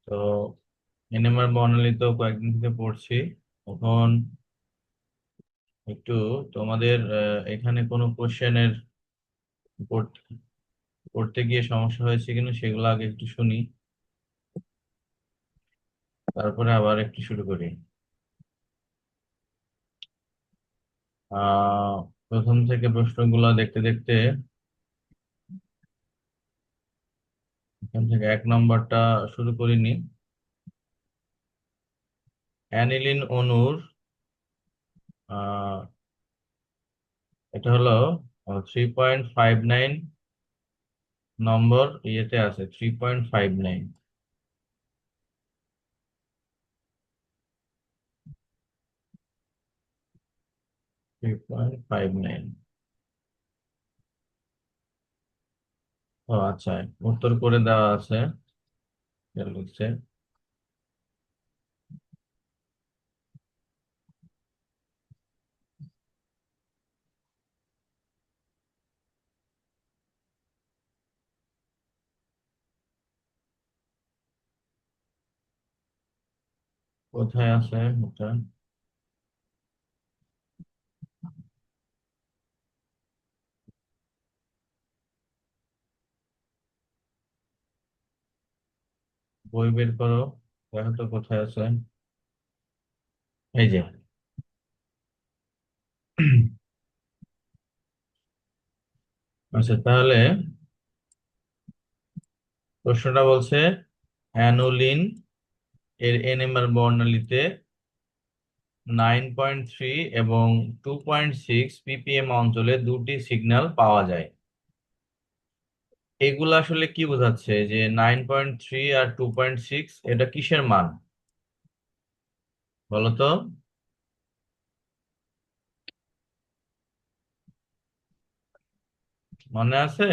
তো এনএমআর বর্ণালী তো কয়েকদিন থেকে পড়ছি। এখন একটু তোমাদের এখানে কোনো কোশ্চেনের পড়তে গিয়ে সমস্যা হয়েছে কিনা সেগুলো আগে একটু শুনি, তারপরে আবার একটু শুরু করি। আহ প্রথম থেকে প্রশ্নগুলো দেখতে দেখতে এখান থেকে 1 নম্বরটা শুরু করিনি। অ্যানিলিন অণুর আহ এটা হলো 3.59 নম্বর ইয়েতে আছে, 3.59। 3.59। ও আচ্ছা, উত্তর করে দেওয়া আছে, খেয়াল করছে। কোথায় আছে এটা? বই বের করো, দেখো তো কোথায় আছে। এই যে আচ্ছা, তাহলে প্রশ্নটা বলছে অ্যানোলিন এর এনএমআর বর্ণালীতে 9.3 এবং 2.6 ppm অঞ্চলে দুটি সিগন্যাল পাওয়া যায়। এগুলো আসলে কি বোঝাচ্ছে যে 9.3 আর 2.6 এটা কিসের মান বলো তো? মনে আছে?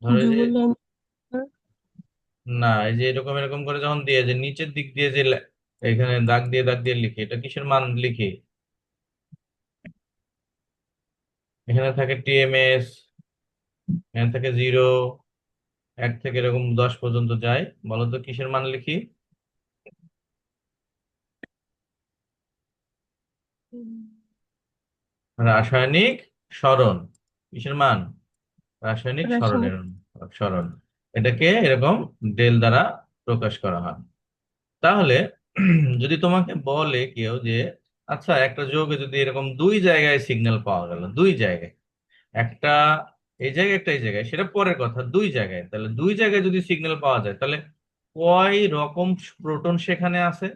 ধরো এই যে, জুলন। না এই যে এরকম এরকম করে যখন দিয়ে যে নিচের দিক দিয়ে যে এখানে দাগ দিয়ে দাগ দিয়ে লিখি, এটা কিসের মান লিখি? এখানে থাকে টিএমএস, এখানে থাকে 0, 1 থেকে এরকম 10 পর্যন্ত যায়। বলো তো কিসের মান লিখি? রাসায়নিক সরণ। কিসের মান? রাসায়নিক রাসায়নিক। সরণের সরণ। এটাকে এরকম ডেল দ্বারা প্রকাশ করা হয়। তাহলে যদি তোমাকে বলে কেউ যে আচ্ছা একটা যৌগে যদি এরকম দুই জায়গায় সিগন্যাল পাওয়া গেল, দুই জায়গায়, একটা এই জায়গায় একটা এই জায়গায়, সেটা পরের কথা, দুই জায়গায়, তাহলে দুই জায়গায় যদি সিগন্যাল পাওয়া যায় তাহলে কয় রকম প্রোটন সেখানে আছে?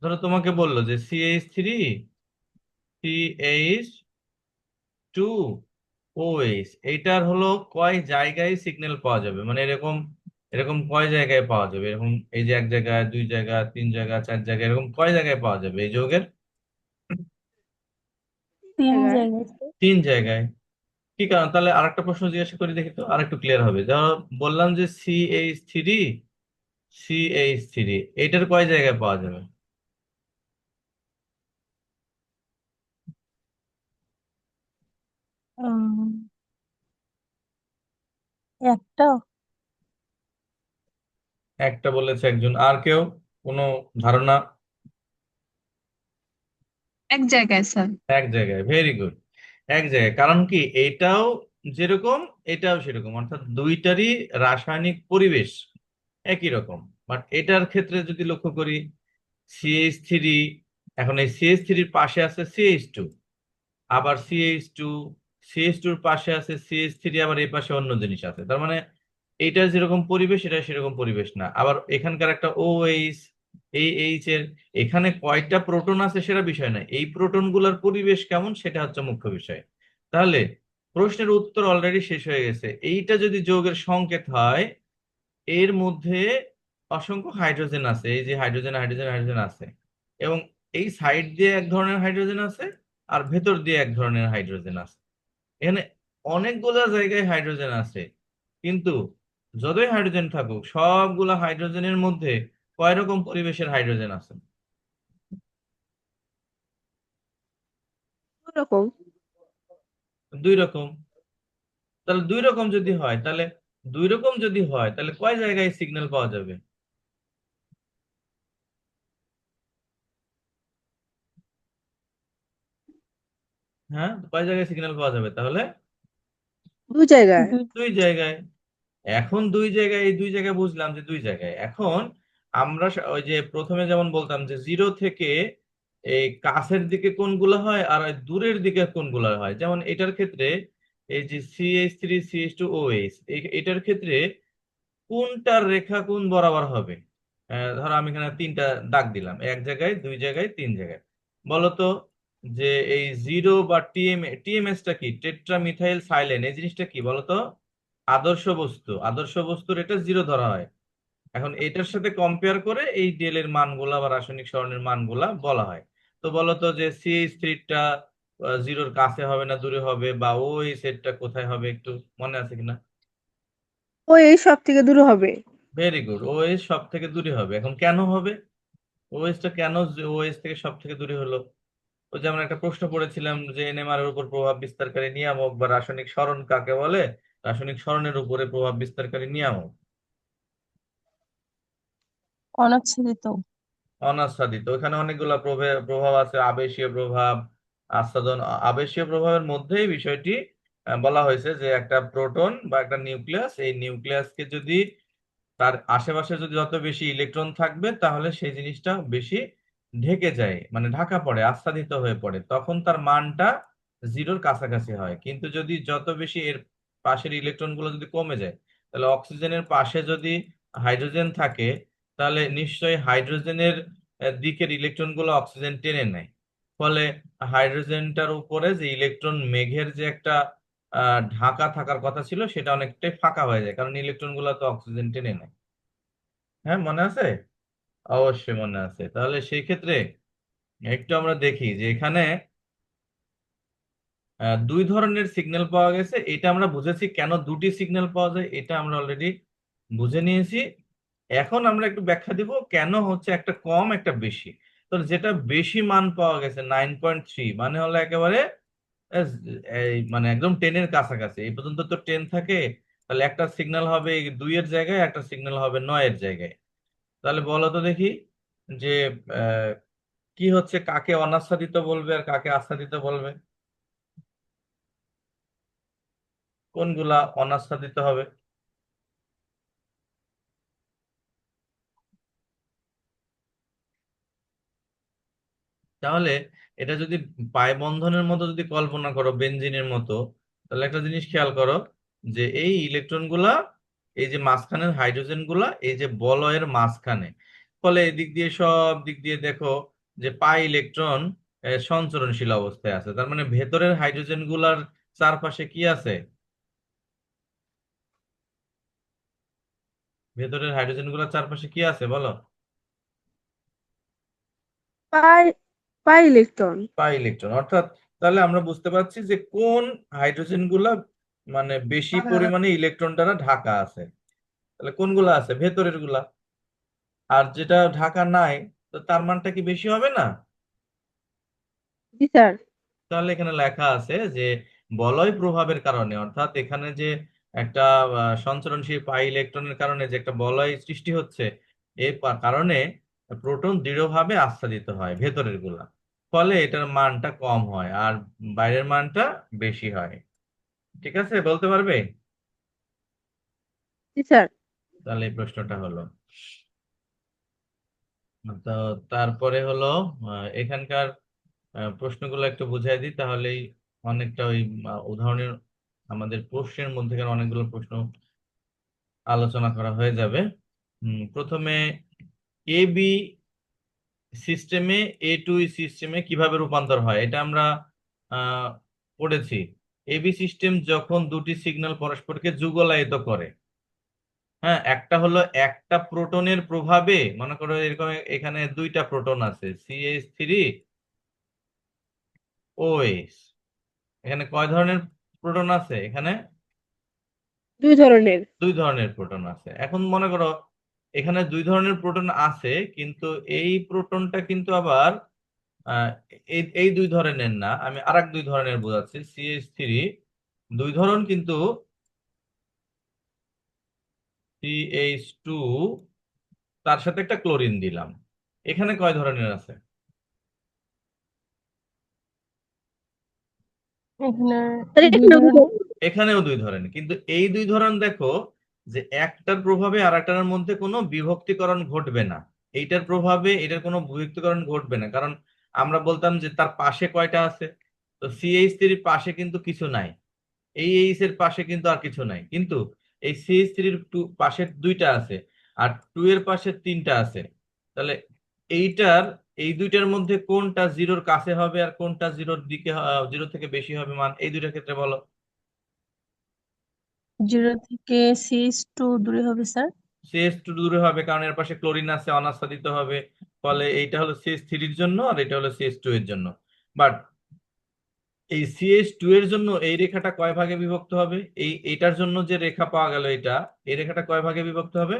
ধরো তোমাকে বললো যে CH3 CH2 OH, এইটার হলো কয় জায়গায় সিগন্যাল পাওয়া যাবে, মানে এরকম এরকম কয় জায়গায় পাওয়া যাবে, এরকম এই যে 1 জায়গায়, 2 জায়গা, 3 জায়গা, 4 জায়গায়, এরকম কয় জায়গায় পাওয়া যাবে এই যৌগের? 3 জায়গায়। 3 জায়গায়। কি কারণ? তাহলে আরেকটা প্রশ্ন জিজ্ঞাসা করি, দেখি তো আরেকটু ক্লিয়ার হবে। ধরো বললাম যে CH3 এইটার কয় জায়গায় পাওয়া যাবে? উম, একটা। একটা বলেছে একজন, আর কেউ কোনো ধারণা? 1 জায়গায় স্যার। 1 জায়গায়, ভেরি গুড। 1 জায়গায়, কারণ কি এটাও যেরকম এটাও সেরকম, অর্থাৎ দুইটারই রাসায়নিক পরিবেশ একই রকম। বাট এটার ক্ষেত্রে যদি লক্ষ্য করি, CH3, এখন এই CH3-র পাশে আছে CH2, আবার CH2 এর পাশে আছে CH3, আবার এই পাশে অন্য জিনিস আছে। তার মানে এইটা যেরকম পরিবেশ এটা সেরকম পরিবেশ না। আবার এখানকার একটা OH, এই এইচ এর এখানে কয়টা প্রোটন আছে সেটা বিষয় না, এই প্রোটন গুলার পরিবেশ কেমন সেটা হচ্ছে মুখ্য বিষয়। তাহলে প্রশ্নের উত্তর অলরেডি শেষ হয়ে গেছে। এইটা যদি যৌগের সংকেত হয়, এর মধ্যে অসংখ্য হাইড্রোজেন আছে, এই যে হাইড্রোজেন হাইড্রোজেন হাইড্রোজেন আছে, এবং এই সাইড দিয়ে এক ধরনের হাইড্রোজেন আছে, আর ভেতর দিয়ে এক ধরনের হাইড্রোজেন আছে। এখানে অনেকগুলা জায়গায় হাইড্রোজেন আছে, কিন্তু যতই হাইড্রোজেন থাকুক সবগুলা হাইড্রোজেনের মধ্যে কয় রকম পরিবেশের হাইড্রোজেন আছে? ওরকম। 2 রকম। তাহলে দুই রকম যদি হয় তাহলে কয় জায়গায় সিগন্যাল পাওয়া যাবে? হ্যাঁ, কয় জায়গায় সিগন্যাল পাওয়া যাবে তাহলে? 2 জায়গায়। দুই দুই জায়গায়। এখন দুই জায়গায়, এই দুই জায়গায় বুঝলাম যে দুই জায়গায়। এখন আমরা ওই যে প্রথমে যেমন বলতাম যে জিরো থেকে এই কাছের দিকে কোনগুলো হয় আর ওই দূরের দিকে কোনগুলো হয়, যেমন এটার ক্ষেত্রে এই যে CH3 CH2 OH, এটার ক্ষেত্রে কোনটার রেখা কোন বরাবর হবে? ধরো আমি এখানে তিনটা দাগ দিলাম, এক জায়গায়, দুই জায়গায়, তিন জায়গায়। বলতো যে এই জিরো বা টিএমএসটা কি, টেট্রা মিথাইল সাইলেন, এই জিনিসটা কি বলতো? আদর্শ বস্তুর এটা জিরো ধরা হয়। এখন এটার সাথে কম্পেয়ার করে এই ডেল এর মানগুলা বা রাসায়নিক সরণের মানগুলা বলা হয়। তো বলতো যে CH3টা জিরোর কাছে হবে না দূরে হবে, বা ওই সেটটা কোথায় হবে, একটু মনে আছে কিনা? ও এই সব থেকে দূরে হবে। ভেরি গুড, ওএস সব থেকে দূরে হবে। এখন কেন হবে? ওএসটা কেন ওএস থেকে সব থেকে দূরে হলো? ওই যেমন একটা প্রশ্ন পড়েছিলাম যে এনএমআর এর উপর প্রভাব বিস্তারকারী নিয়ামক বা রাসায়নিক সরণ কাকে বলে? রাসায়নিক সরণের উপরে প্রভাব বিস্তারকারী নিয়ামক। অনাচ্ছাদিত। অনাচ্ছাদিত। ওখানে অনেকগুলো প্রভাব আছে, আবেশীয় প্রভাব, আচ্ছাদন। আবেশীয় প্রভাবের মধ্যেই বিষয়টি বলা হয়েছে যে একটা প্রোটন বা একটা নিউক্লিয়াস, এই নিউক্লিয়াসকে যদি তার আশেপাশে যদি যত বেশি ইলেকট্রন থাকবে তাহলে সেই জিনিসটা বেশি ঢেকে যায়, মানে ঢাকা পড়ে, আচ্ছাদিত হয়ে পড়ে, তখন তার মানটা জিরোর কাছাকাছি হয়। কিন্তু যদি যত বেশি এর পাশের ইলেকট্রন গুলো যদি কমে যায়, তাহলে অক্সিজেনের পাশে যদি হাইড্রোজেন থাকে, তাহলে নিশ্চয়ই হাইড্রোজেনের দিকের ইলেকট্রন গুলো অক্সিজেন টেনে নেয়। ফলে হাইড্রোজেনটার উপরে যে ইলেকট্রন মেঘের যে একটা ঢাকা থাকার কথা ছিল, সেটা অনেকটাই ফাঁকা হয়ে যায়, কারণ ইলেকট্রন গুলো তো অক্সিজেন টেনে নেয়। হ্যাঁ, মনে আছে? অবশ্যই মনে আছে। তাহলে সেই ক্ষেত্রে একটু আমরা দেখি যে এখানে দুই ধরনের সিগন্যাল পাওয়া গেছে। এটা আমরা বুঝেছি, কেন দুটি সিগন্যাল পাওয়া যায় এটা আমরা অলরেডি বুঝে নিয়েছি। এখন আমরা একটু ব্যাখ্যা দিব কেন হচ্ছে একটা কম একটা বেশি। তো যেটা বেশি মান পাওয়া গেছে 9.3, মানে হলো একেবারে আহ, এই মানে একদম 10-এর কাছাকাছি। এই পর্যন্ত তো 10 থাকে, তাহলে একটা সিগন্যাল হবে 2-এর জায়গায়, একটা সিগন্যাল হবে 9-এর জায়গায়। তাহলে বলো তো দেখি যে আহ, কি হচ্ছে, কাকে অনাচ্ছাদিত বলবে আর কাকে আচ্ছাদিত বলবে? কোনগুলা অনাচ্ছাদিত হবে? তাহলে এটা যদি পাই বন্ধনের মতো যদি কল্পনা করো, বেনজিনের মতো, তাহলে একটা জিনিস খেয়াল করো যে এই ইলেকট্রন গুলা, এই যে মাঝখানের হাইড্রোজেন গুলা, এই যে বলয়ের মাঝখানে, ফলে এদিক দিয়ে সব দিক দিয়ে দেখো যে পাই ইলেকট্রন সঞ্চরণশীল অবস্থায় আছে। তার মানে ভেতরের হাইড্রোজেন গুলার চারপাশে কি আছে? ভেতরের হাইড্রোজেন গুলার চারপাশে কি আছে বলো? পাই পাই ইলেকট্রন। Pi electron. অর্থাৎ তাহলে আমরা বুঝতে পারছি যে কোন হাইড্রোজেন গুলা মানে বেশি পরিমাণে ইলেকট্রন দ্বারা ঢাকা আছে। তাহলে কোনগুলা আছে? ভেতরের গুলা। আর যেটা ঢাকা নাই, তো তার মানটা কি বেশি হবে না? জি স্যার। তাহলে এখানে লেখা আছে যে বলয় প্রভাবের কারণে, অর্থাৎ এখানে যে একটা সঞ্চরণশীল পাই ইলেকট্রনের কারণে যে একটা বলয় সৃষ্টি হচ্ছে, এর কারণে প্রোটন দৃঢ়ভাবে আচ্ছাদিত হয় ভেতরের গুলা। ফলে এটার মানটা কম হয় আর বাইরের মানটা বেশি হয়। ঠিক আছে, বলতে পারবে? জি স্যার। তাহলে এই প্রশ্নটা হলো। তো তারপরে হলো এখানকার প্রশ্নগুলো একটু বুঝাই দিই, তাহলেই অনেকটা ওই উদাহরণের, আমাদের প্রশ্নের মধ্যেকার অনেকগুলো প্রশ্ন আলোচনা করা হয়ে যাবে। প্রথমে এ বি সিস্টেমে A2 সিস্টেমে কিভাবে রূপান্তর হয় এটা আমরা আহ, পড়েছি। এবি সিস্টেম যখন দুটি সিগন্যাল পরস্পরকে যুগলায়িত করে, হ্যাঁ, একটা হলো একটা প্রোটনের প্রভাবে, মনে করো এরকম এখানে দুইটা প্রোটন আছে, CH3OH। এখানে কয় ধরনের প্রোটন আছে? এখানে 2 ধরনের। দুই ধরনের প্রোটন আছে। এখন মনে করো এখানে দুই ধরনের প্রোটন আছে, কিন্তু এই প্রোটনটা কিন্তু আবার আহ, এই এই দুই ধরনের না, আমি আরেক দুই ধরনের বোঝাচ্ছি। CH3 দুই ধরন, কিন্তু CH2 তার সাথে একটা ক্লোরিন দিলাম। এখানে কয় ধরনের আছে? এখানে স্যার দুই ধরনের। এখানেও দুই ধরনের, কিন্তু এই দুই ধরন দেখো যে একটার প্রভাবে আর একটার মধ্যে কোনো বিভক্তিকরণ ঘটবে না। এইটার প্রভাবে এটার কোনো বিভক্তিকরণ ঘটবে না, কারণ আমরা বলতাম যে তার পাশে কয়টা আছে। তো CH3 পাশে কিন্তু কিছু নাই, এই এইচ এর পাশে কিন্তু আর কিছু নাই, কিন্তু এই CH3 পাশে দুইটা আছে, আর 2 এর পাশে তিনটা আছে। তাহলে এইটার এই দুইটার মধ্যে কোনটা জিরোর কাছে হবে আর কোনটা জিরোর দিকে, জিরো থেকে বেশি হবে মান, এই দুইটার ক্ষেত্রে বলো। 0 থেকে CH2 দূরে হবে স্যার। CH2 দূরে হবে, কারণ এর পাশে ক্লোরিন আছে, অনাস্থা দিতে হবে। ফলে এইটা হলো CH3 এর জন্য আর এটা হলো CH2 এর জন্য। বাট এই CH2 এর জন্য এই রেখাটা কয় ভাগে বিভক্ত হবে? এইটার জন্য যে রেখা পাওয়া গেল, এই রেখাটা কয় ভাগে বিভক্ত হবে?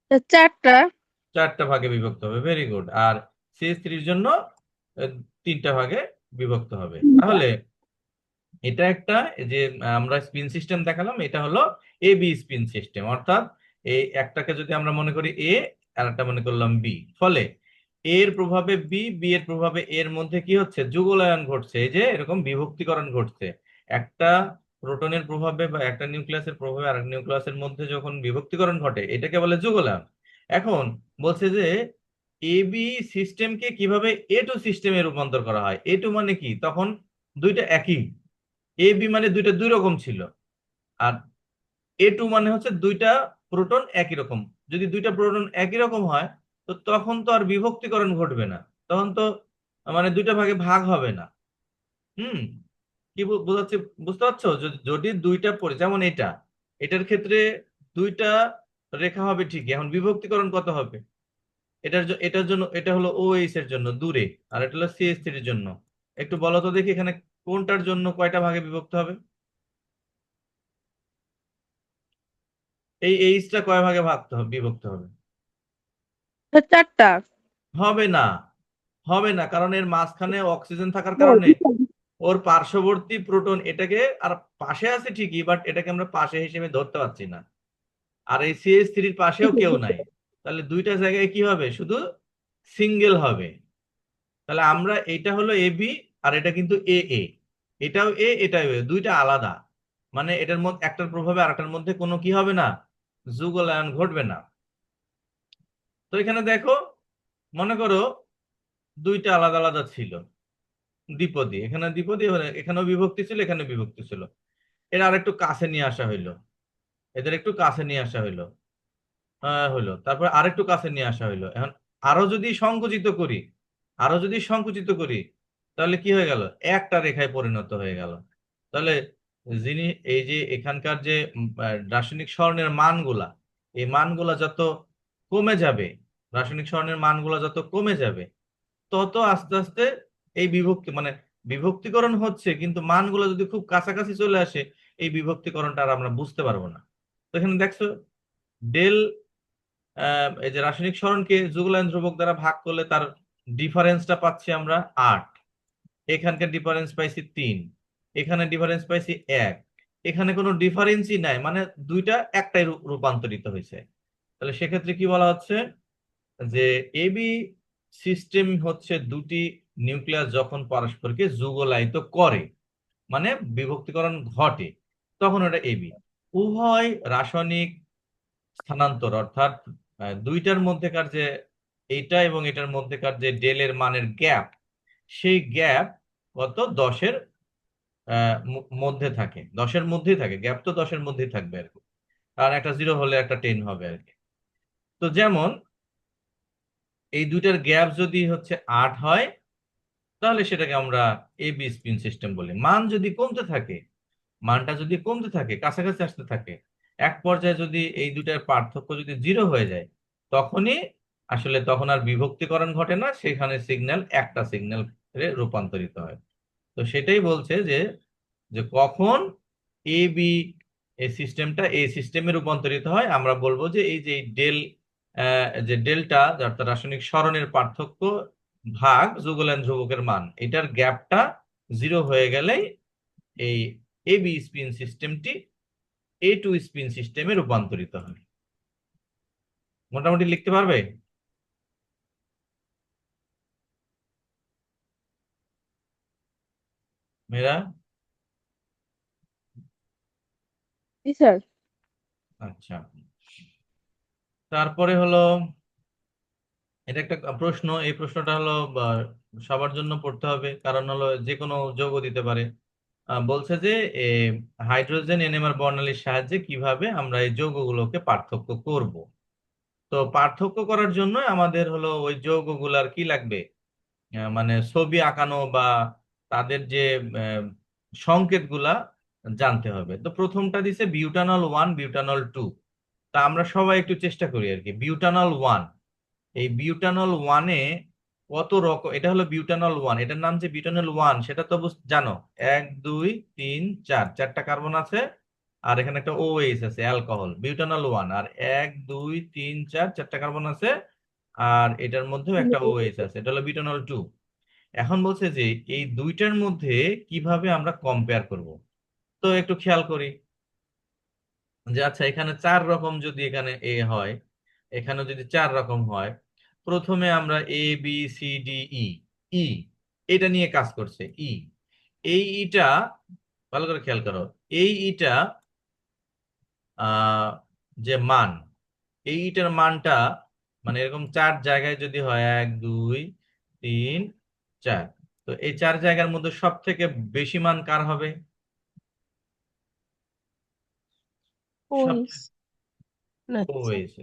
স্যার, চারটা। চারটা ভাগে বিভক্ত হবে। Very good. আর CH3 এর জন্য আহ, তিনটা ভাগে বিভক্ত হবে। তাহলে এটা একটা, যে আমরা স্পিন সিস্টেম দেখালাম, এটা হলো AB স্পিন সিস্টেম। অর্থাৎ এই একটাকে যদি আমরা মনে করি A, আর একটা মনে করলাম B, ফলে A এর প্রভাবে B এর প্রভাবে A এর মধ্যে কি হচ্ছে? যুগলায়ন ঘটছে। এই যে এরকম বিভক্তিকরণ ঘটছে। একটা প্রোটনের প্রভাবে বা একটা নিউক্লিয়াসের প্রভাবে আর নিউক্লিয়াসের মধ্যে যখন বিভক্তিকরণ ঘটে, এটাকে বলে যুগলায়ন। এখন বলছে যে AB সিস্টেমকে কিভাবে A2 সিস্টেমে রূপান্তর করা হয়। A2 মানে কি? তখন দুইটা একই, AB মানে দুইটা দুই রকম ছিল, আর A2 মানে হচ্ছে দুইটা প্রোটন একই রকম। যদি দুইটা প্রোটন একই রকম হয়, তো তখন তো আর বিভক্তিকরণ ঘটবে না, তখন তো মানে দুইটা ভাগে ভাগ হবে না। হুম, কি বোঝাচ্ছে? বুঝতে পারছো? যদি দুইটা পড়ে, যেমন এটার ক্ষেত্রে দুইটা রেখা হবে ঠিকই, এখন বিভক্তিকরণ কত হবে? এটার জন্য এটা হলো OH এর জন্য দূরে, আর এটা হলো CH3 এর জন্য। একটু বলো তো দেখি, এখানে কোনটার জন্য কয়টা ভাগে বিভক্ত হবে? এই এইচটা কয় ভাগে বিভক্ত হবে? স্যার, চারটা। হবে না, হবে না, কারণ এর মাঝখানে অক্সিজেন থাকার ও, কারণে ওর পার্শ্ববর্তী প্রোটন এটাকে আর পাশে আছে ঠিকই, বাট এটাকে আমরা পাশে হিসেবে ধরতে পারছি না। আর এই CH3 পাশেও কেউ নাই, তাহলে দুইটা জায়গায় কি হবে? শুধু সিঙ্গেল হবে। তাহলে আমরা এটা হলো AB, আর এটা কিন্তু AA। এটাও এটাও দুইটা আলাদা। মানে এটার মধ্যে একটার প্রভাবে আরেকটার মধ্যে কোনো কি হবে না? যুগলায়ন ঘটবে না। তো এখানে দেখো, মনে করো দুইটা আলাদা আলাদা ছিল দ্বিপদী, এখানে দ্বিপদী, এখানেও বিভক্তি ছিল, এখানে বিভক্তি ছিল। এর আর একটু কাছে নিয়ে আসা হইলো, এদের একটু কাছে নিয়ে আসা হইলো, হইলো, তারপর আরেকটু কাছে নিয়ে আসা হইলো। এখন আরো যদি সংকুচিত করি, আরো যদি সংকুচিত করি, তাহলে কি হয়ে গেল? একটা রেখায় পরিণত হয়ে গেল। তাহলে যিনি এই যে এখানকার যে রাসায়নিক সরণের মানগুলা, এই মানগুলা যত কমে যাবে, রাসায়নিক সরণের মানগুলা যত কমে যাবে, তত আস্তে আস্তে এই মানে বিভক্তিকরণ হচ্ছে, কিন্তু মানগুলো যদি খুব কাছাকাছি চলে আসে, এই বিভক্তিকরণটা আর আমরা বুঝতে পারবো না। তো এখানে দেখছো ডেল, এই যে রাসায়নিক সরণকে যুগলায়ন ধ্রুবক দ্বারা ভাগ করলে তার ডিফারেন্সটা পাচ্ছি আমরা 8, এখানকার ডিফারেন্স পাইছি 3, এখানে ডিফারেন্স পাইছি 1, এখানে কোনো ডিফারেন্সই নাই, মানে দুইটা একটাই রূপান্তরিত হয়েছে। তাহলে সেক্ষেত্রে কি বলা হচ্ছে? যে AB সিস্টেম হচ্ছে দুটি নিউক্লিয়াস যখন পরস্পরকে যুগলায়িত করে, মানে বিভক্তিকরণ ঘটে, তখন ওটা AB। উভয় রাসায়নিক স্থানান্তর, অর্থাৎ দুইটার মধ্যেকার যে এইটা এবং এটার মধ্যেকার যে ডেলের মানের গ্যাপ, সেই গ্যাপ কত? 10-এর মধ্যে থাকে, 10-এর মধ্যেই থাকে, গ্যাপ তো 10-এর মধ্যেই থাকবে আর কি, কারণ একটা 0 হলে একটা 10 হবে আর কি। তো যেমন এই দুইটার গ্যাপ যদি হচ্ছে 8 হয়, তাহলে সেটাকে আমরা AB স্পিন সিস্টেম বলি। মান যদি কমতে থাকে, মানটা যদি কমতে থাকে, কাছাকাছি আসতে থাকে, এক পর্যায়ে যদি এই দুটার পার্থক্য যদি 0 হয়ে যায়, তখনই আসলে তখন আর বিভক্তিকরণ ঘটে না, সেখানে সিগন্যাল একটা সিগন্যাল রূপান্তরিত হয়। তো সেটাই বলছে যে যে কখন AB এই সিস্টেমটা এই সিস্টেমে রূপান্তরিত হয়, আমরা বলবো যে এই যে ডেল, যে ডেল্টা, অর্থাৎ রাসায়নিক সরণের পার্থক্য ভাগ যুগলায়ন ধ্রুবকের মান, এটার গ্যাপটা 0 হয়ে গেলেই এই AB স্পিন সিস্টেমটি A2 স্পিন সিস্টেমে রূপান্তরিত হয়। মোটামুটি লিখতে পারবে? মেয়েরা? জি স্যার। আচ্ছা, তারপরে হলো এটা একটা প্রশ্ন, এই প্রশ্নটা হলো সবার জন্য পড়তে হবে, কারণ হলো যে কোনো যৌগ দিতে পারে। বলছে যে হাইড্রোজেন এনএমআর বর্ণালীর সাহায্যে কিভাবে আমরা এই যৌগগুলোকে পার্থক্য করব। তো পার্থক্য করার জন্য আমাদের হলো ওই যৌগগুলার কি লাগবে, মানে ছবি আঁকানো বা তাদের যে আহ, সংকেতগুলা জানতে হবে। তো প্রথমটা দিছে বিউটানল 1 বিউটানল 2। তা আমরা সবাই একটু চেষ্টা করি আর কি। বিউটানল 1, এই বিউটানল 1-এ কত রকম, এটা হলো বিউটানল 1, এটার নাম যে বিউটানল 1 সেটা তো জানো, 1 2 3 4 চারটা কার্বন আছে, আর এখানে একটা OH আছে, অ্যালকোহল। বিউটানল 1 আর 1 2 3 4 চারটা কার্বন আছে, আর এটার মধ্যেও একটা OH আছে, এটা হলো বিউটানল 2। এখন বলছে যে এই দুইটার মধ্যে কিভাবে আমরা কম্পেয়ার করব। তো একটু খেয়াল করি যে আচ্ছা এখানে 4 রকম যদি এখানে এ হয়, এখানে যদি 4 রকম হয়, প্রথমে আমরা ABCDE, ই এটা নিয়ে কাজ করছে। এই ইটা ভালো করে খেয়াল করো, এই ইটা আহ যে মান, এই ইটার মানটা মানে এরকম 4 জায়গায় যদি হয়, 1 2 3 4, তো এই 4 জায়গার মধ্যে সব থেকে বেশি মান কার হবে? সব ওইস না স্যার। ওএস,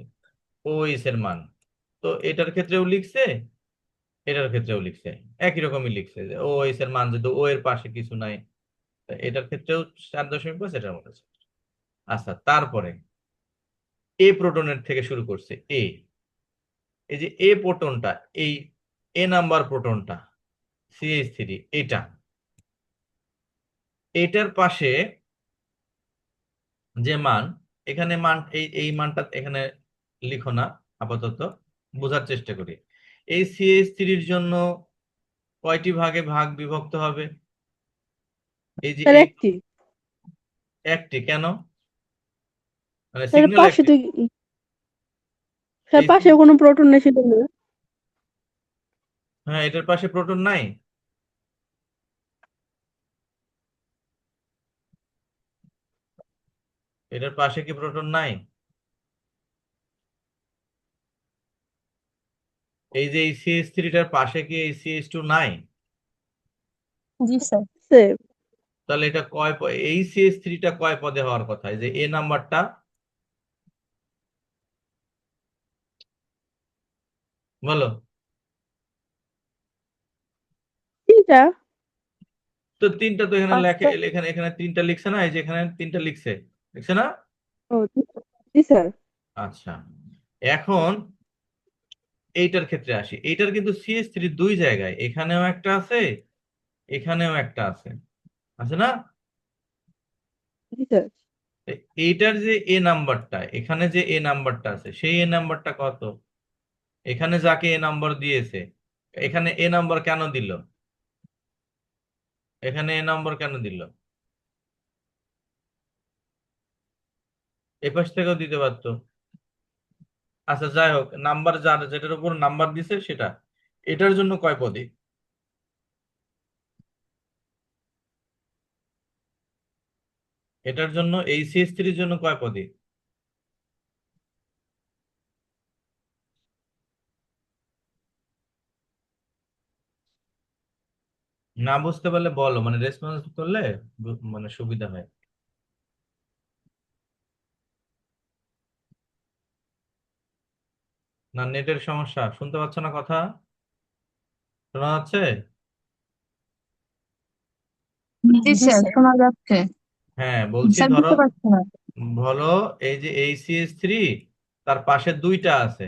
ওএস এর মান। তো এটার ক্ষেত্রেও লিখছে, এটার ক্ষেত্রেও লিখছে, একই রকমই লিখছে যে ওএস এর মান যদি ও এর পাশে কিছু নাই, তা এটার ক্ষেত্রেও 4.5, এটার মধ্যে 4। আচ্ছা, তারপরে এ প্রোটনের থেকে শুরু করছে। এই যে এ প্রোটনটা, এই এ নাম্বার প্রোটনটা CH3, এটার পাশে যে মান, এখানে মান এই মানটা এখানে লিখো না, আপাতত বোঝার চেষ্টা করি। এই CH3-র জন্য কয়টি ভাগে ভাগ বিভক্ত হবে? এই যে স্যার এই একটি। একটি, কেন? মানে স্যার সিগন্যাল পাশে একটি। তো স্যার এই পাশে কোনো প্রোটন নেই সেজন্য। হ্যাঁ, এটার পাশে প্রোটন নাই। এটার পাশে কি প্রোটন নাই? এই যে এই CH3-টার পাশে কি এই CH2 নাই? জি স্যার। স্যার তাহলে এটা এই CH3-টা কয় পদে হওয়ার কথা? এই যে এ নাম্বারটা, বলো। তিনটা। তো তিনটা তো এখানে লেখে, পাঁচটা। এখানে এখানে তিনটা লিখছে না? এই যে এখানে তিনটা লিখছে, লিখছে না? ও জি স্যার। আচ্ছা, এখন এইটার ক্ষেত্রে আসি। এইটার কিন্তু CH3 দুই জায়গায়, এখানেও একটা আছে, এখানেও একটা আছে, আছে না? জি স্যার। তো এইটার যে এ নাম্বারটা, এখানে যে এ নাম্বারটা আছে, সেই এ নাম্বারটা কত? এখানে যাকে এ নাম্বার দিয়েছে, এখানে এ নাম্বার কেন দিল? এখানে এ নাম্বার কেন দিল? এ পাশ থেকেও দিতে পারতো। আচ্ছা, যাই হোক, নাম্বার যার যেটার উপর নাম্বার দিছে সেটা, এটার জন্য কয় পদে? এটার জন্য এই CH3-র জন্য কয় পদে? না বুঝতে পারলে বলো, মানে রেসপন্স করলে মানে সুবিধা হয়। না নেটের সমস্যা, শুনতে পাচ্ছ না কথা? শোনা যাচ্ছে? জি জি স্যার, স্যার। শোনা যাচ্ছে। হ্যাঁ বলছি, স্যার ধরো বুঝতে পারছি না। বলো, এই যে CH3, তার পাশে দুইটা আছে,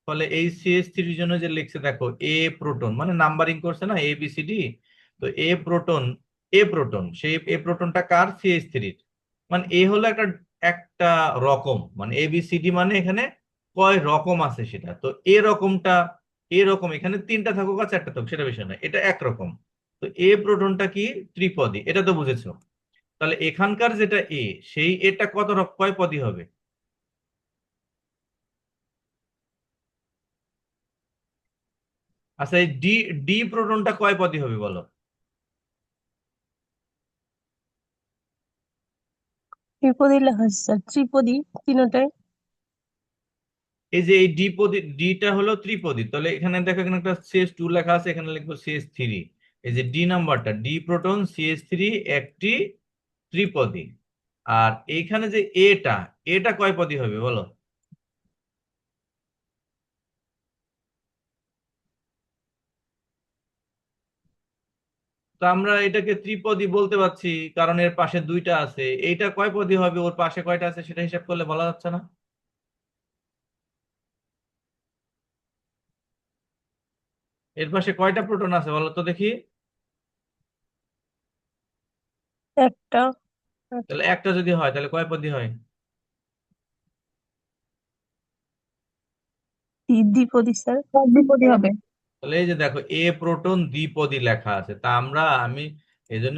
ফলে এই CH3-র জন্য যে লিখছে দেখো এ প্রোটন, মানে নাম্বারিং করছে না ABCD, তো এ প্রোটন সেই এ প্রোটনটা কার? CH3-র। মানে এ হলো একটা একটা রকম, মানে ABCD মানে এখানে কয় রকম আছে সেটা। তো এ রকমটা, এরকম এখানে তিনটা থাকুক আর চারটা থাকুক সেটা বিষয় না, এটা একরকম। তো এ প্রোটনটা কি? ত্রিপদী, এটা তো বুঝেছো। তাহলে এখানকার যেটা এ, সেই এটা কয় পদী হবে? আচ্ছা, এই ডি ডি প্রোটনটা কয় পদী হবে বলো? ত্রিপদী লেখা আছে স্যার, ত্রিপদী তিনটায়। এই যে এই ডিটা হলো ত্রিপদী, তাহলে এখানে দেখো এখানে একটা সিএস টু লেখা আছে, এখানে লিখবো সিএস থ্রি। এই যে ডি নাম্বারটা, ডি প্রোটন সিএস থ্রি একটি ত্রিপদী। আর এইখানে যে এটা, এটা কয় পদী হবে বলো? তো আমরা এটাকে ত্রিপদী বলতে পারছি কারণ এর পাশে দুইটা আছে। এইটা কয় পদী হবে, ওর পাশে কয়টা আছে সেটা হিসাব করলে বলা যাচ্ছে না? এর পাশে কয়টা প্রোটন আছে বলো তো দেখি। একটা। তাহলে একটা যদি হয় তাহলে কয় পদী হয়? দ্বিপদী স্যার। দ্বিপদী হবে। তাহলে এই যে দেখো এ প্রোটন দ্বিপদী লেখা আছে, তা আমি এই জন্য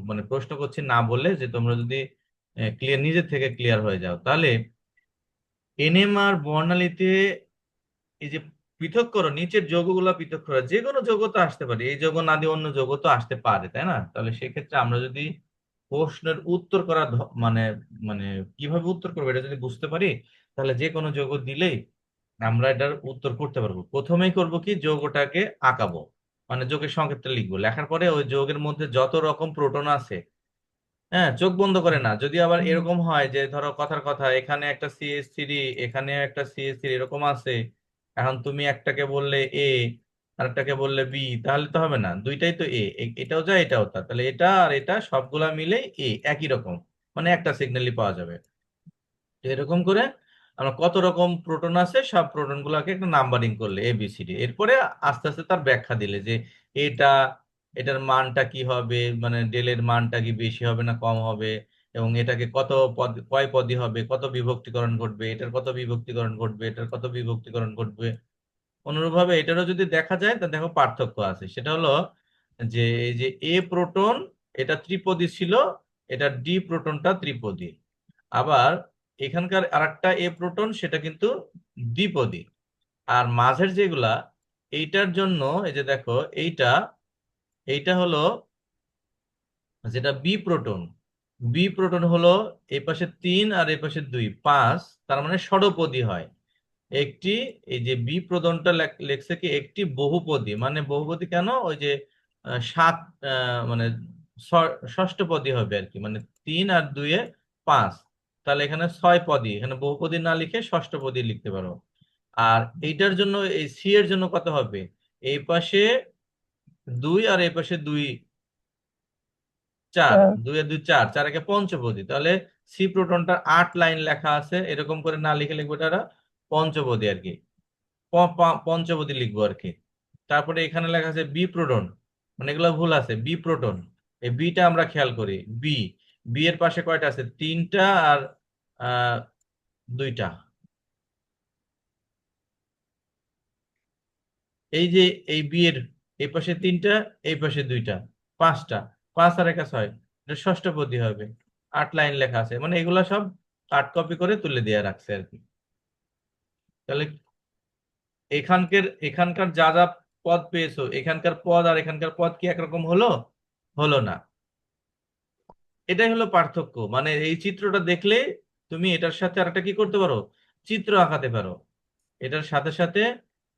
মানে প্রশ্ন করছি না বলে, যে তোমরা যদি ক্লিয়ার নিজের থেকে ক্লিয়ার হয়ে যাও তাহলে এনএমআর বর্ণালীতে এই যে পৃথক করো, নিচের যৌগগুলো পৃথক করো, যে কোনো যৌগ তো আসতে পারে, এই যৌগ না দিয়ে অন্য যৌগ তো আসতে পারে, তাই না? তাহলে সেক্ষেত্রে আমরা যদি প্রশ্নের উত্তর করা মানে মানে কিভাবে উত্তর করবো এটা যদি বুঝতে পারি, তাহলে যে কোনো যৌগ দিলেই আমরা এটার উত্তর করতে পারবো। প্রথমেই করব কি, যৌগটাকে আঁকাবো, মানে যৌগের সংকেতটা লিখবো, লেখার পরে ওই যৌগের মধ্যে যত রকম প্রোটন আছে, হ্যাঁ, চোখ বন্ধ করে না, যদি আবার এরকম হয় যে ধরো কথার কথা এখানে একটা সিএস থ্রি, এখানে একটা সিএস থ্রি এরকম আছে, এখন তুমি একটাকে বললে এ আর একটাকে বললে বি, তাহলে তো হবে না, দুইটাই তো এ, এটাও যা এটাও তা, তাহলে এটা আর এটা সবগুলা মিলে এ একই রকম, মানে একটা সিগন্যালই পাওয়া যাবে। তো এরকম করে আমরা কত রকম প্রোটন আছে সব প্রোটন গুলাকে একটা নাম্বারিং করলে এবিসিডি, এরপরে আস্তে আস্তে তার ব্যাখ্যা দিলে যে এটা, এটার মানটা কি হবে, মানে ডেলের মানটা কি বেশি হবে না কম হবে, এবং এটাকে কত পদ, কয় পদী হবে, কত বিভক্তিকরণ ঘটবে, এটার কত বিভক্তিকরণ ঘটবে, এটার কত বিভক্তিকরণ ঘটবে। অনুরূপভাবে এটারও যদি দেখা যায় তা দেখো পার্থক্য আছে, সেটা হলো যে এই যে এ প্রোটন এটা ত্রিপদী ছিল, এটা ডি প্রোটনটা ত্রিপদী। আবার এখানকার আরেকটা এ প্রোটন সেটা কিন্তু দ্বিপদী। আর মাঝের যেগুলা, এইটার জন্য এই যে দেখো এইটা, এইটা হলো যেটা বি প্রোটন, বি প্রোটন হলো এই পাশে তিন আর এই পাশে দুই, পাঁচ, তার মানে ষড়পদী হয় একটি। এই যে বি প্রোটনটা লেখছে কি একটি বহুপদী, মানে বহুপদী কেন, ওই যে সাত, মানে ষষ্ঠপদী হবে আর কি, মানে তিন আর দুইয়ে পাঁচ, তাহলে এখানে ছয় পদী, এখানে বহুপদী না লিখে ষষ্ঠপদী লিখতে পারো। আর এইটার জন্য এই সি এর জন্য কত হবে, এই পাশে দুই আর এই পাশে দুই, চার, দুই আর দুই চার, চার একে পঞ্চপদী, তাহলে সি প্রোটনটার 8 লাইন লেখা আছে, এরকম করে না লিখে লিখবো এটা পঞ্চপদী আর কি, পঞ্চপদী লিখবো আর কি। তারপরে এখানে লেখা আছে বি প্রোটন, মানে এগুলো ভুল আছে, বি প্রোটন, এই বিটা আমরা খেয়াল করি, বি, বি এর পাশে কয়টা আছে, তিনটা আর আহ দুইটা। এই যে এই বি এর এই পাশে তিনটা, এই পাশে দুইটা, পাঁচটা, পাঁচ আর একা ছয়, এটা ষষ্ঠপদী হবে, 8 লাইন লেখা আছে, মানে এগুলা সব কাট কপি করে তুলে দিয়ে রাখছে আর কি। তাহলে এখানকার এখানকার যা যা পদ পেয়েছো, এখানকার পদ আর এখানকার পদ কি একরকম হলো? হলো না। এটাই হলো পার্থক্য, মানে এই চিত্রটা দেখলে তুমি এটার সাথে আরেকটা কি করতে পারো, চিত্র আঁকাতে পারো, এটার সাথে সাথে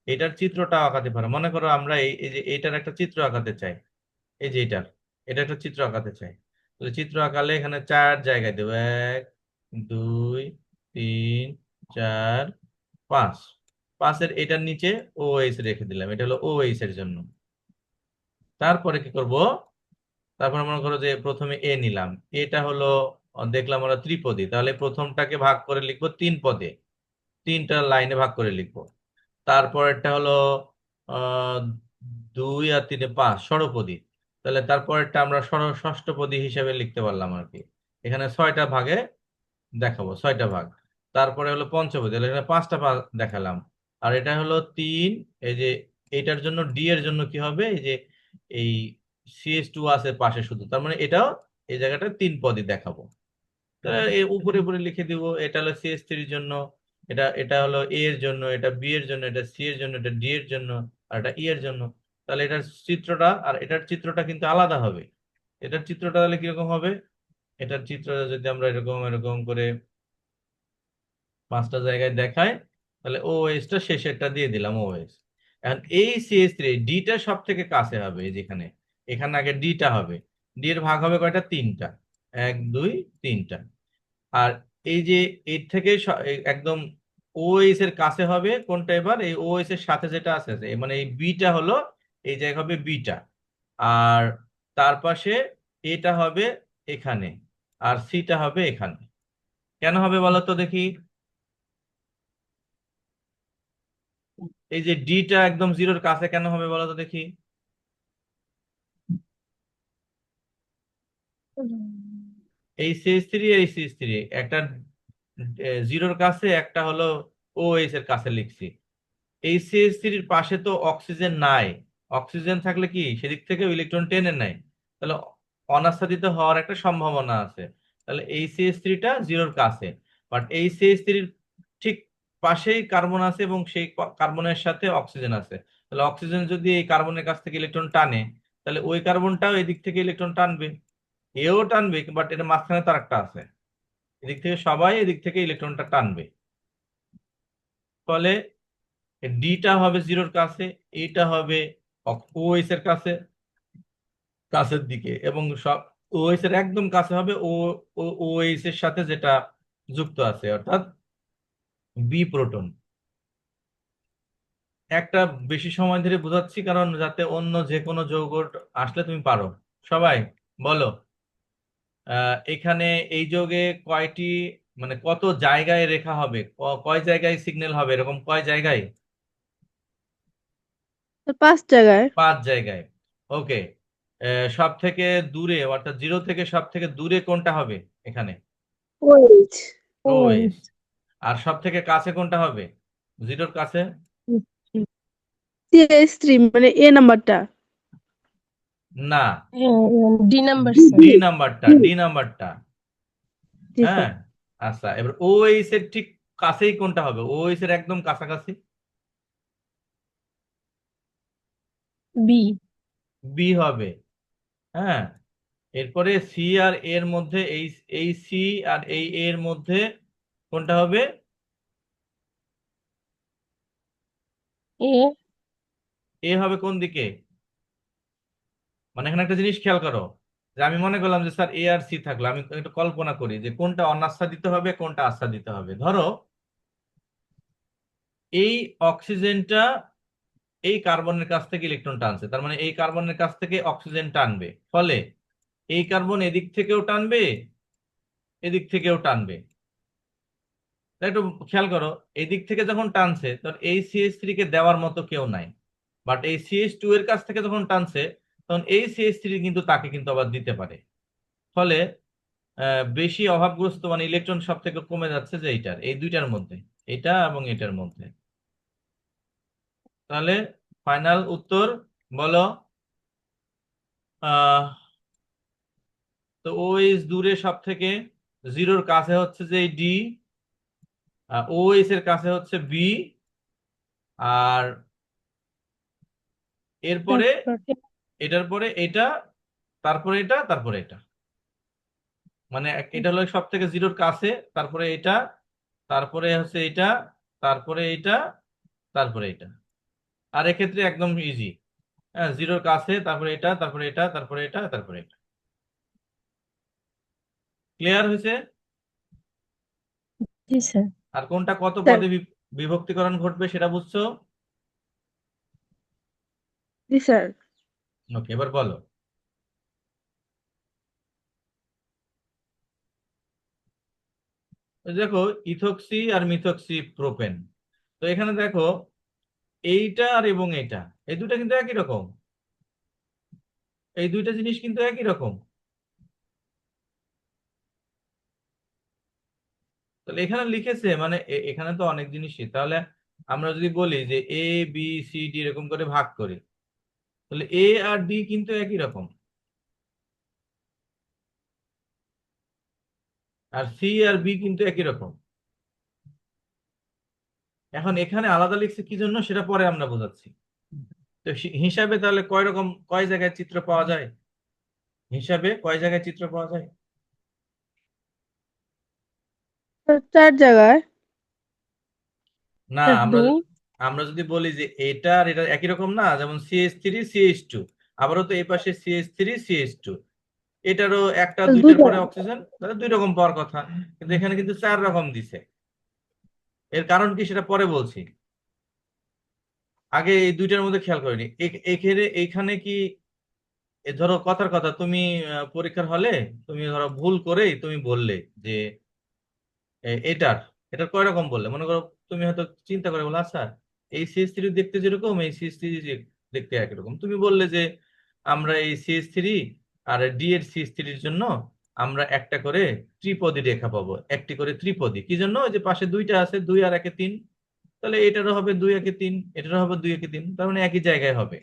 এটার চিত্রটা আঁকাতে পারো। মনে করো আমরা এই যে এটার একটা চিত্র আঁকাতে চাই, এই যে এটা একটা চিত্র আঁকাতে চাই, তাহলে চিত্র আঁকালে এখানে চার জায়গায় দেবো, এক, দুই, তিন, চার, পাঁচ, পাঁচের এটার নিচে ও এইচ রেখে দিলাম, এটা হলো ও এইচ এর জন্য। তারপরে কি করব, তারপর মনে করো যে প্রথমে এ নিলাম, এটা হলো দেখলাম আমরা ত্রিপদী, তাহলে প্রথমটাকে ভাগ করে লিখবো তিন পদে, তিনটা লাইনে ভাগ করে লিখবো। তারপরেরটা হলো আহ দুই আর তিনে পাঁচ, ষড়পদী, তাহলে তারপরেরটা আমরা ষষ্ঠপদী হিসেবে লিখতে পারলাম আর কি, এখানে ছয়টা ভাগে দেখাবো, ছয়টা ভাগ। তারপরে হলো পঞ্চপদী, তাহলে এখানে পাঁচটা দেখালাম। আর এটা হলো তিন, এই যে এটার জন্য ডি এর জন্য কি হবে, এই যে এই সিএস টু আছে পাশে শুধু, তার মানে এটাও এই জায়গাটা 3 পদই দেখাবো। উপরে উপরে লিখে দিব, এটা হলো CH3 এর জন্য, এটা এটা হলো A এর জন্য, এটা B এর জন্য, এটা C এর জন্য, এটা D এর জন্য, আর এটা E এর জন্য। তাহলে এটার চিত্রটা আর এটার চিত্রটা কিন্তু আলাদা হবে। এটার চিত্রটা তাহলে কিরকম হবে? এটার চিত্র যদি আমরা এরকম এরকম করে 5টা জায়গায় দেখাই, তাহলে OS টা শেষেরটা দিয়ে দিলাম OS। এখন এই CH3 ডিটা সব থেকে কাছে হবে, এই যেখানে এখানে আগে ডিটা হবে। ডি এর ভাগ হবে কয়টা? 3টা। 1 2 3টা। আর এই যে এর থেকে একদম OS এর কাছে হবে কোনটা? এবার এই OS এর সাথে যেটা আছে মানে এই বিটা হলো এই জায়গা হবে বিটা। আর তার পাশে এটা হবে এখানে, আর সিটা হবে এখানে। কেন হবে বলো তো দেখি? এই যে ডিটা একদম জিরোর কাছে কেন হবে বলো তো দেখি? এই CH3 এই CH3 একটা জিরোর কাছে, একটা হলো OS এর কাছে লিখছি। এই CH3 এর পাশে তো অক্সিজেন নাই। অক্সিজেন থাকলে কি সেদিক থেকে ইলেকট্রন টেনে নেয়, তাহলে অনাচ্ছাদিত হওয়ার একটা সম্ভাবনা আছে। তাহলে এই CH3টা জিরোর কাছে, বাট এই CH3 ঠিক পাশেই কার্বন আছে এবং সেই কার্বনের সাথে অক্সিজেন আছে। তাহলে অক্সিজেন যদি এই কার্বনের কাছ থেকে ইলেকট্রন টানে, তাহলে ওই কার্বনটাও এদিক থেকে ইলেকট্রন টানবে, এও টানবে, বাট এর মাঝখানে তার একটা আছে। এদিক থেকে সবাই এদিক থেকে ইলেকট্রনটা টানবে। ফলে ডিটা হবে জিরোর কাছে, এইটা হবে OS এর কাছে, কাছের দিকে, এবং সব OS এর একদম কাছে হবে OS এর সাথে যেটা যুক্ত আছে, অর্থাৎ বি প্রোটন। একটা বেশি সময় ধরে বোঝাচ্ছি কারণ যাতে অন্য যে কোনো যৌগ আসলে তুমি পারো। সবাই বলো, এখানে এই যৌগে কয়টি, মানে কত জায়গায় রেখা হবে, কয় জায়গায় সিগন্যাল হবে, এরকম কয় জায়গায়? 5 জায়গায়। 5 জায়গায়। ওকে। সব থেকে দূরে অর্থাৎ জিরো থেকে সব থেকে দূরে কোনটা হবে এখানে? OH। OS। আর সব থেকে কাছে কোনটা হবে জিরোর কাছে? CH3 মানে A নাম্বারটা। না, ডি নাম্বার ডি স্যার। নাম্বারটা, ডি নাম্বারটা। জি হ্যাঁ, স্যার। আচ্ছা, এবার OS এর ঠিক কাছেই কোনটা হবে, OS এর একদম কাছাকাছি? বি। বি হবে। হ্যাঁ, এরপরে সি আর এর মধ্যে এই এই সি আর এই এর মধ্যে কোনটা হবে? এ। এ হবে কোন দিকে? মানে এখানে একটা জিনিস খেয়াল করো, যে আমি মনে করলাম যে স্যার এ আর সি থাকলো, আমি একটু কল্পনা করি যে কোনটা অনাচ্ছাদিত হবে কোনটা আচ্ছাদিত হবে। ধরো এই অক্সিজেনটা এই কার্বনের কাছ থেকে ইলেকট্রন টানছে, তার মানে এই কার্বনের কাছ থেকে অক্সিজেন টানবে, ফলে এই কার্বন এদিক থেকেও টানবে, এদিক থেকেও টানবে। তাই একটু খেয়াল করো, এদিক থেকে যখন টানছে তখন এই CH3 কে দেওয়ার মতো কেউ নাই, বাট এই CH2 এর কাছ থেকে যখন টানছে তখন এই CH3 কিন্তু তাকে কিন্তু আবার দিতে পারে। ফলে বেশি অভাবগ্রস্ত মানে ইলেকট্রন সব থেকে কমে যাচ্ছে যে এইটার, এই দুইটার মধ্যে, এটা এবং এটার মধ্যে। তাহলে ফাইনাল উত্তর বলো। আহ তো OS দূরে সব থেকে, জিরোর কাছে হচ্ছে যে ডি, OS এর কাছে হচ্ছে বি, আর এরপরে এটার পরে এটা, তারপরে এটা, তারপরে এটা। মানে এটা হলো সব থেকে জিরোর কাছে, তারপরে এটা, তারপরে হচ্ছে এটা, তারপরে এটা, তারপরে এটা। আর এক্ষেত্রে একদম ইজি, হ্যাঁ, জিরোর কাছে, তারপরে এটা, তারপরে এটা, তারপরে এটা, তারপরে এটা। ক্লিয়ার হয়েছে? জি স্যার। আর কোনটা কত স্যার। পদে বিভক্তিকরণ ঘটবে সেটা বুঝছো? জি স্যার। ওকে, এবার বলো। তো দেখো, ইথক্সি আর মিথক্সি প্রোপেন, তো এখানে দেখো এইটা আর এবং এইটা, এই দুটা কিন্তু একই রকম, এই দুইটা জিনিস কিন্তু একই রকম। তাহলে এখানে লিখেছে মানে এখানে তো অনেক জিনিসই, তাহলে আমরা যদি বলি যে A B C D এরকম করে ভাগ করি, তাহলে A আর D কিন্তু একই রকম। আর সি আর বি কিন্তু একই রকম। এখন এখানে আলাদা লিখছে কি জন্য সেটা পরে আমরা বোঝাচ্ছি। তো হিসাবে তাহলে কয় রকম, কয় জায়গায় চিত্র পাওয়া যায়? হিসাবে কয় জায়গায় চিত্র পাওয়া যায়? স্যার 4 জায়গায়। না, স্যার আমরা দুই। আমরা যদি বলি যে এটা আর এটা একই রকম না, যেমন CH3 CH2, আবারও তো এই পাশে CH3 CH2, এটারও একটা স্যার দুইটার দুইটা। পরে অক্সিজেন, তাহলে দুই রকম পাওয়ার কথা, কিন্তু এখানে কিন্তু 4 রকম দিছে। এর কারণ কি সেটা পরে বলছি, আগে এই দুইটার মধ্যে খেয়াল করিনি। এখানে এইখানে কি ধরো কথার কথা, তুমি পরীক্ষার হলে তুমি ধরো ভুল করেই তুমি বললে যে এটার এটার কয় রকম বললে, মনে করো তুমি হয়তো চিন্তা করে বলো আচ্ছা এই CH3 দেখতে যেরকম এই CH3 দেখতে একরকম, তুমি বললে যে আমরা এই CH3 আর ডি এর CH3 এর জন্য আমরা একটা করে ত্রিপদী রেখা পাবো, একটি করে ত্রিপদী। কি জন্য? ওই যে পাশে দুইটা আছে, 2 আর 1 এ 3, তাহলে এটারও হবে 2 1 এ 3, এটারও হবে 2 1 এ 3, তার মানে একই জায়গায় হবে।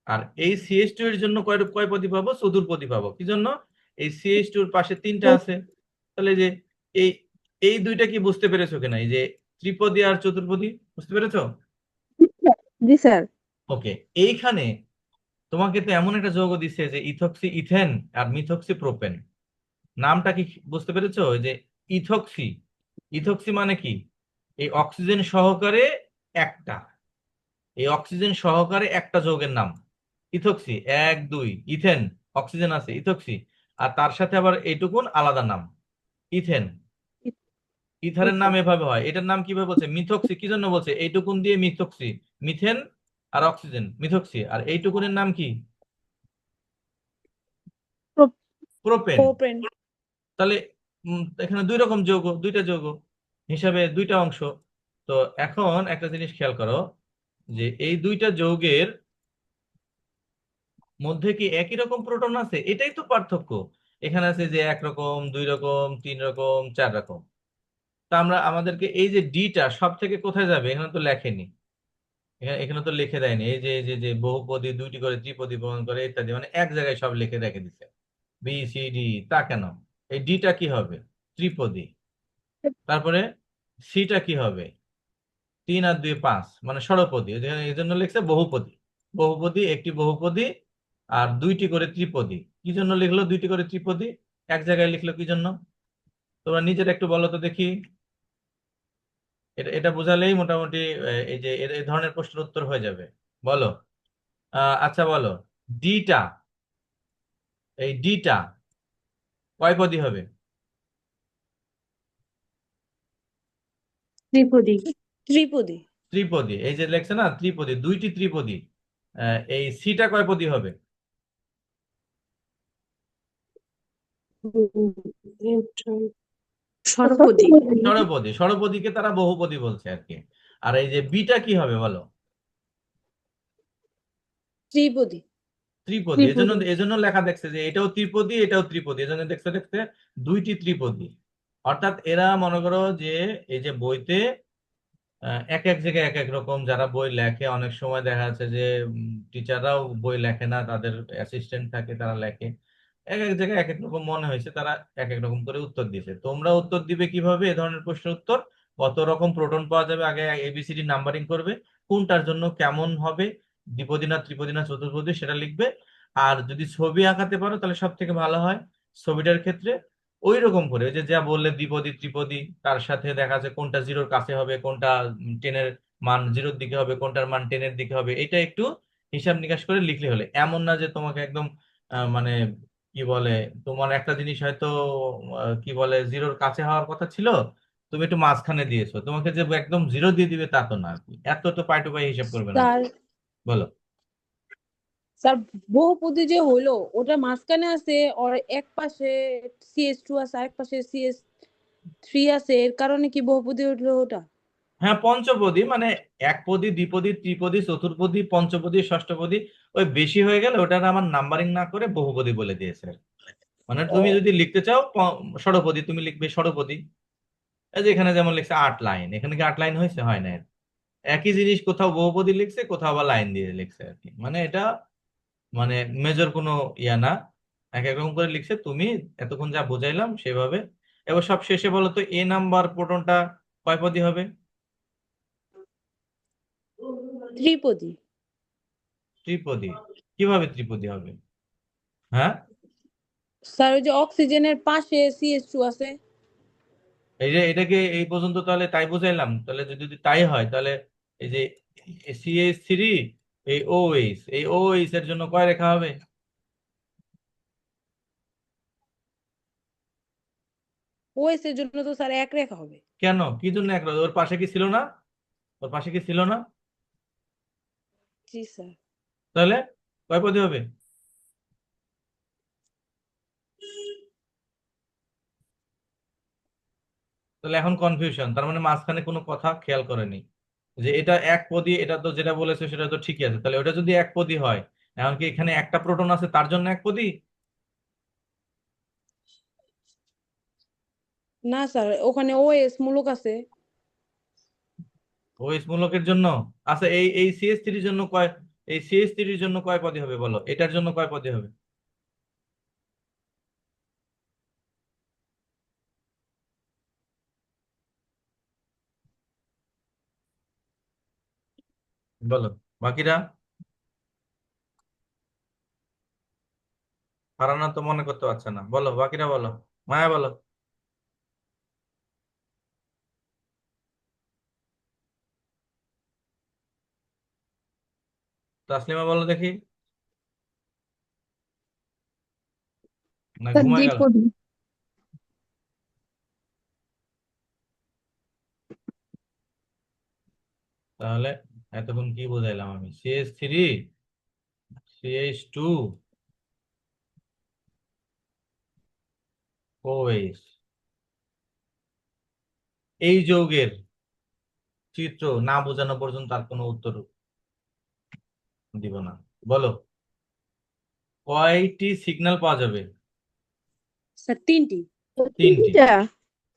আর এই CH2 এর জন্য কয় পদী পাবো? চতুর্পদী পাবো। কি জন্য? এই CH2 এর পাশে 3টা আছে। তাহলে যে এই এই দুইটা কি বুঝতে পেরেছো কিনা, এই যে ত্রিপদী আর চতুর্পদী, বুঝতে পেরেছো? জি স্যার। ওকে। এইখানে তোমাকে তো এমন একটা যৌগ দিচ্ছে যে ইথক্সি ইথেন আর মিথক্সি প্রোপেন, নামটা কি বুঝতে পেরেছো? ওই যে ইথক্সি, ইথক্সি মানে কি? এই অক্সিজেন সহকারে একটা, এই অক্সিজেন সহকারে একটা যৌগের নাম ইথক্সি। 1 2 ইথেন, অক্সিজেন আছে ইথক্সি, আর তার সাথে আবার এইটুকুন আলাদা নাম ইথেন। ইথারের নাম এভাবে হয়, এটার নাম কিভাবে বলছে? মিথক্সি। কি জন্য বলছে? এইটুকুন দিয়ে মিথক্সি, মিথেন আর অক্সিজেন মিথক্সি, আর এইটুকুনের নাম কি? প্রোপেন। ওপেন। তাহলে এখানে দুই রকম যৌগ, দুইটা যৌগ হিসাবে দুইটা অংশ। তো এখন একটা জিনিস খেয়াল করো যে এই দুইটা যৌগের মধ্যে কি একই রকম প্রোটন আছে? এটাই তো পার্থক্য। এখানে আছে যে 1 রকম, 2 রকম, 3 রকম, 4 রকম। তা আমরা আমাদেরকে এই যে ডিটা সব থেকে কোথায় যাবে এখানে তো লেখেনি, এখানে এখানে তো লিখে দেয়নি। এই যে যে বহুপদী, দুইটি করে ত্রিপদী প্রমাণ করে ইত্যাদি, মানে এক জায়গায় সব লিখে রেখে দিছে BCD। তা কেন? এই ডিটা কি হবে? ত্রিপদী। তারপরে সিটা কি হবে? 3 আর 2 5, মানে ষড়পদী। এই জন্য লিখছে বহুপদী। বহুপদী, একটি বহুপদী আর দুইটি করে ত্রিপদী। কি জন্য লিখলো দুইটি করে ত্রিপদী? এক জায়গায় লিখলো কি জন্য? তোমরা নিজের একটু বলো তো দেখি। এটা এটা বোঝালেই মোটামুটি এই যে এই ধরনের প্রশ্নের উত্তর হয়ে যাবে। বলো। আচ্ছা বলো, ডিটা, এই ডিটা কয় পদী হবে? ত্রিপদী। ত্রিপদী। ত্রিপদী। এই যে লেখছে না ত্রিপদী, দুইটি ত্রিপদী। এই সিটা কয় পদী হবে? ষড়পদী। ষড়পদী। ষড়পদীকে তারা বহুপদী বলছে আর কি। আর এই যে বিটা কি হবে বলো? ত্রিপদী। ত্রিপদী। এজন্য ত্রিপদী। এজন্য লেখা দেখছে যে এটাও ত্রিপদী এটাও ত্রিপদী, এজন্য দেখতে দেখতে দুইটি ত্রিপদী। অর্থাৎ এরা মনে করো যে এই যে বইতে এক এক জায়গায় এক এক রকম যারা বই লেখে, অনেক সময় দেখা যাচ্ছে যে টিচাররাও বই লেখে না, তাদের অ্যাসিস্ট্যান্ট থাকে তারা লেখে। এক এক জায়গায় এক এক রকম মনে হয়েছে, তারা এক এক রকম করে উত্তর দিয়েছে। তোমরা উত্তর দিবে কিভাবে এ ধরনের প্রশ্নের উত্তর? কত রকম প্রোটন পাওয়া যাবে, আগে ABCD নাম্বারিং করবে, কোনটার জন্য কেমন হবে, দ্বিপদী না ত্রিপদী না চতুর্পদী সেটা লিখবে। আর যদি ছবি আঁকাতে পারো তাহলে সব থেকে ভালো হয়। ছবিটার ক্ষেত্রে ওই রকম করে, ওই যে যা বললে দ্বিপদী ত্রিপদী, তার সাথে দেখা যাচ্ছে কোনটা জিরোর কাছে হবে, কোনটা 10-এর মান জিরোর দিকে হবে, কোনটার মান 10-এর দিকে হবে, এটা একটু হিসাব নিকাশ করে লিখলে হলে। এমন না যে তোমাকে একদম মানে কি বলে, তোমার একটা জিনিস হয়তো কি বলে জিরোর কাছে হওয়ার কথা ছিল, তুমি একটু মাঝখানে দিয়েছো, তোমাকে যে একদম জিরো দিয়ে দিবে তা তো না আর কি। এত তো পাই টু পাই হিসাব করবে না। স্যার বলো। স্যার বহুপদী যে হলো ওটা মাঝখানে আছে, আর এক পাশে CS2 আছে, আরেক পাশে CS3 আছে, এর কারণে কি বহুপদী হলো ওটা? হ্যাঁ, পঞ্চপদী মানে একপদী, দ্বিপদী, ত্রিপদী, চতুর্পদী, পঞ্চপদী, ষষ্ঠপদী। ওই বেশি হয়ে গেলে ওটার আমার নাম্বারিং না করে বহুপদী বলে দিয়েছে। মানে তুমি যদি লিখতে চাও ষড়পদী, তুমি লিখবে ষড়পদী। এই যে এখানে যেমন লিখছে 8 লাইন, এখানে কি 8 লাইন হয়েছে? হয় না। একই জিনিস কোথাও বহুপদী লিখছে, কোথাও আবার লাইন দিয়ে লিখছে আর কি। মানে এটা মানে মেজর কোনো ইয়া না, এক এক রকম করে লিখছে। তুমি এতক্ষণ যা বোঝাইলাম সেভাবে এবার সব শেষে বলো তো এ নাম্বার প্রোটনটা কয় পদী হবে? ত্রিপদী। ত্রিপদী। কিভাবে ত্রিপদী হবে? হ্যাঁ, স্যার ওই যে অক্সিজেনের পাশে CH2 আছে। এই যে এটাকে এই পর্যন্ত তাহলে তাই বুঝাইলাম, তাহলে যদি যদি তাই হয় তাহলে এই যে CH3 এই OH এর জন্য কয় রেখা হবে? OS এর জন্য তো স্যার এক রেখা হবে। কেন, কি জন্য এক রেখা? ওর পাশে কি ছিল না? ওর পাশে কি ছিল না? জি স্যার। তাহলে কয় পদী হবে? তাহলে এখন কনফিউশন, তার মানে মাঝখানে কোনো কথা খেয়াল করেনি যে এটা এক পদী, এটা তো যেটা বলেছে সেটা তো ঠিকই আছে, তাহলে ওটা যদি এক পদী হয়, এখন কি এখানে একটা প্রোটন আছে তার জন্য এক পদী? না স্যার, ওখানে OS মূলক আছে। ওএস মূলকের জন্য আচ্ছা, এই CH3 জন্য কয়, এই CH3 জন্য কয় পদী হবে বলো, এটার জন্য কয় পদী হবে? বলো বাকিরা। ফারানা তো মনে করতে পারছে না, বলো বাকিরা বলো। মায়া বলো। তাসলিমা বলো দেখি, না স্যার ঘুমায় গেল? দ্বিপদী। তাহলে এতক্ষণ কি বোঝাইলাম আমি? CH3 CH2 OH, এই যৌগের চিত্র না বোঝানো পর্যন্ত তার কোনো উত্তর দিব না। বলো কয়টি সিগন্যাল পাওয়া যাবে? স্যার তিনটি। তিনটি। তিনটা।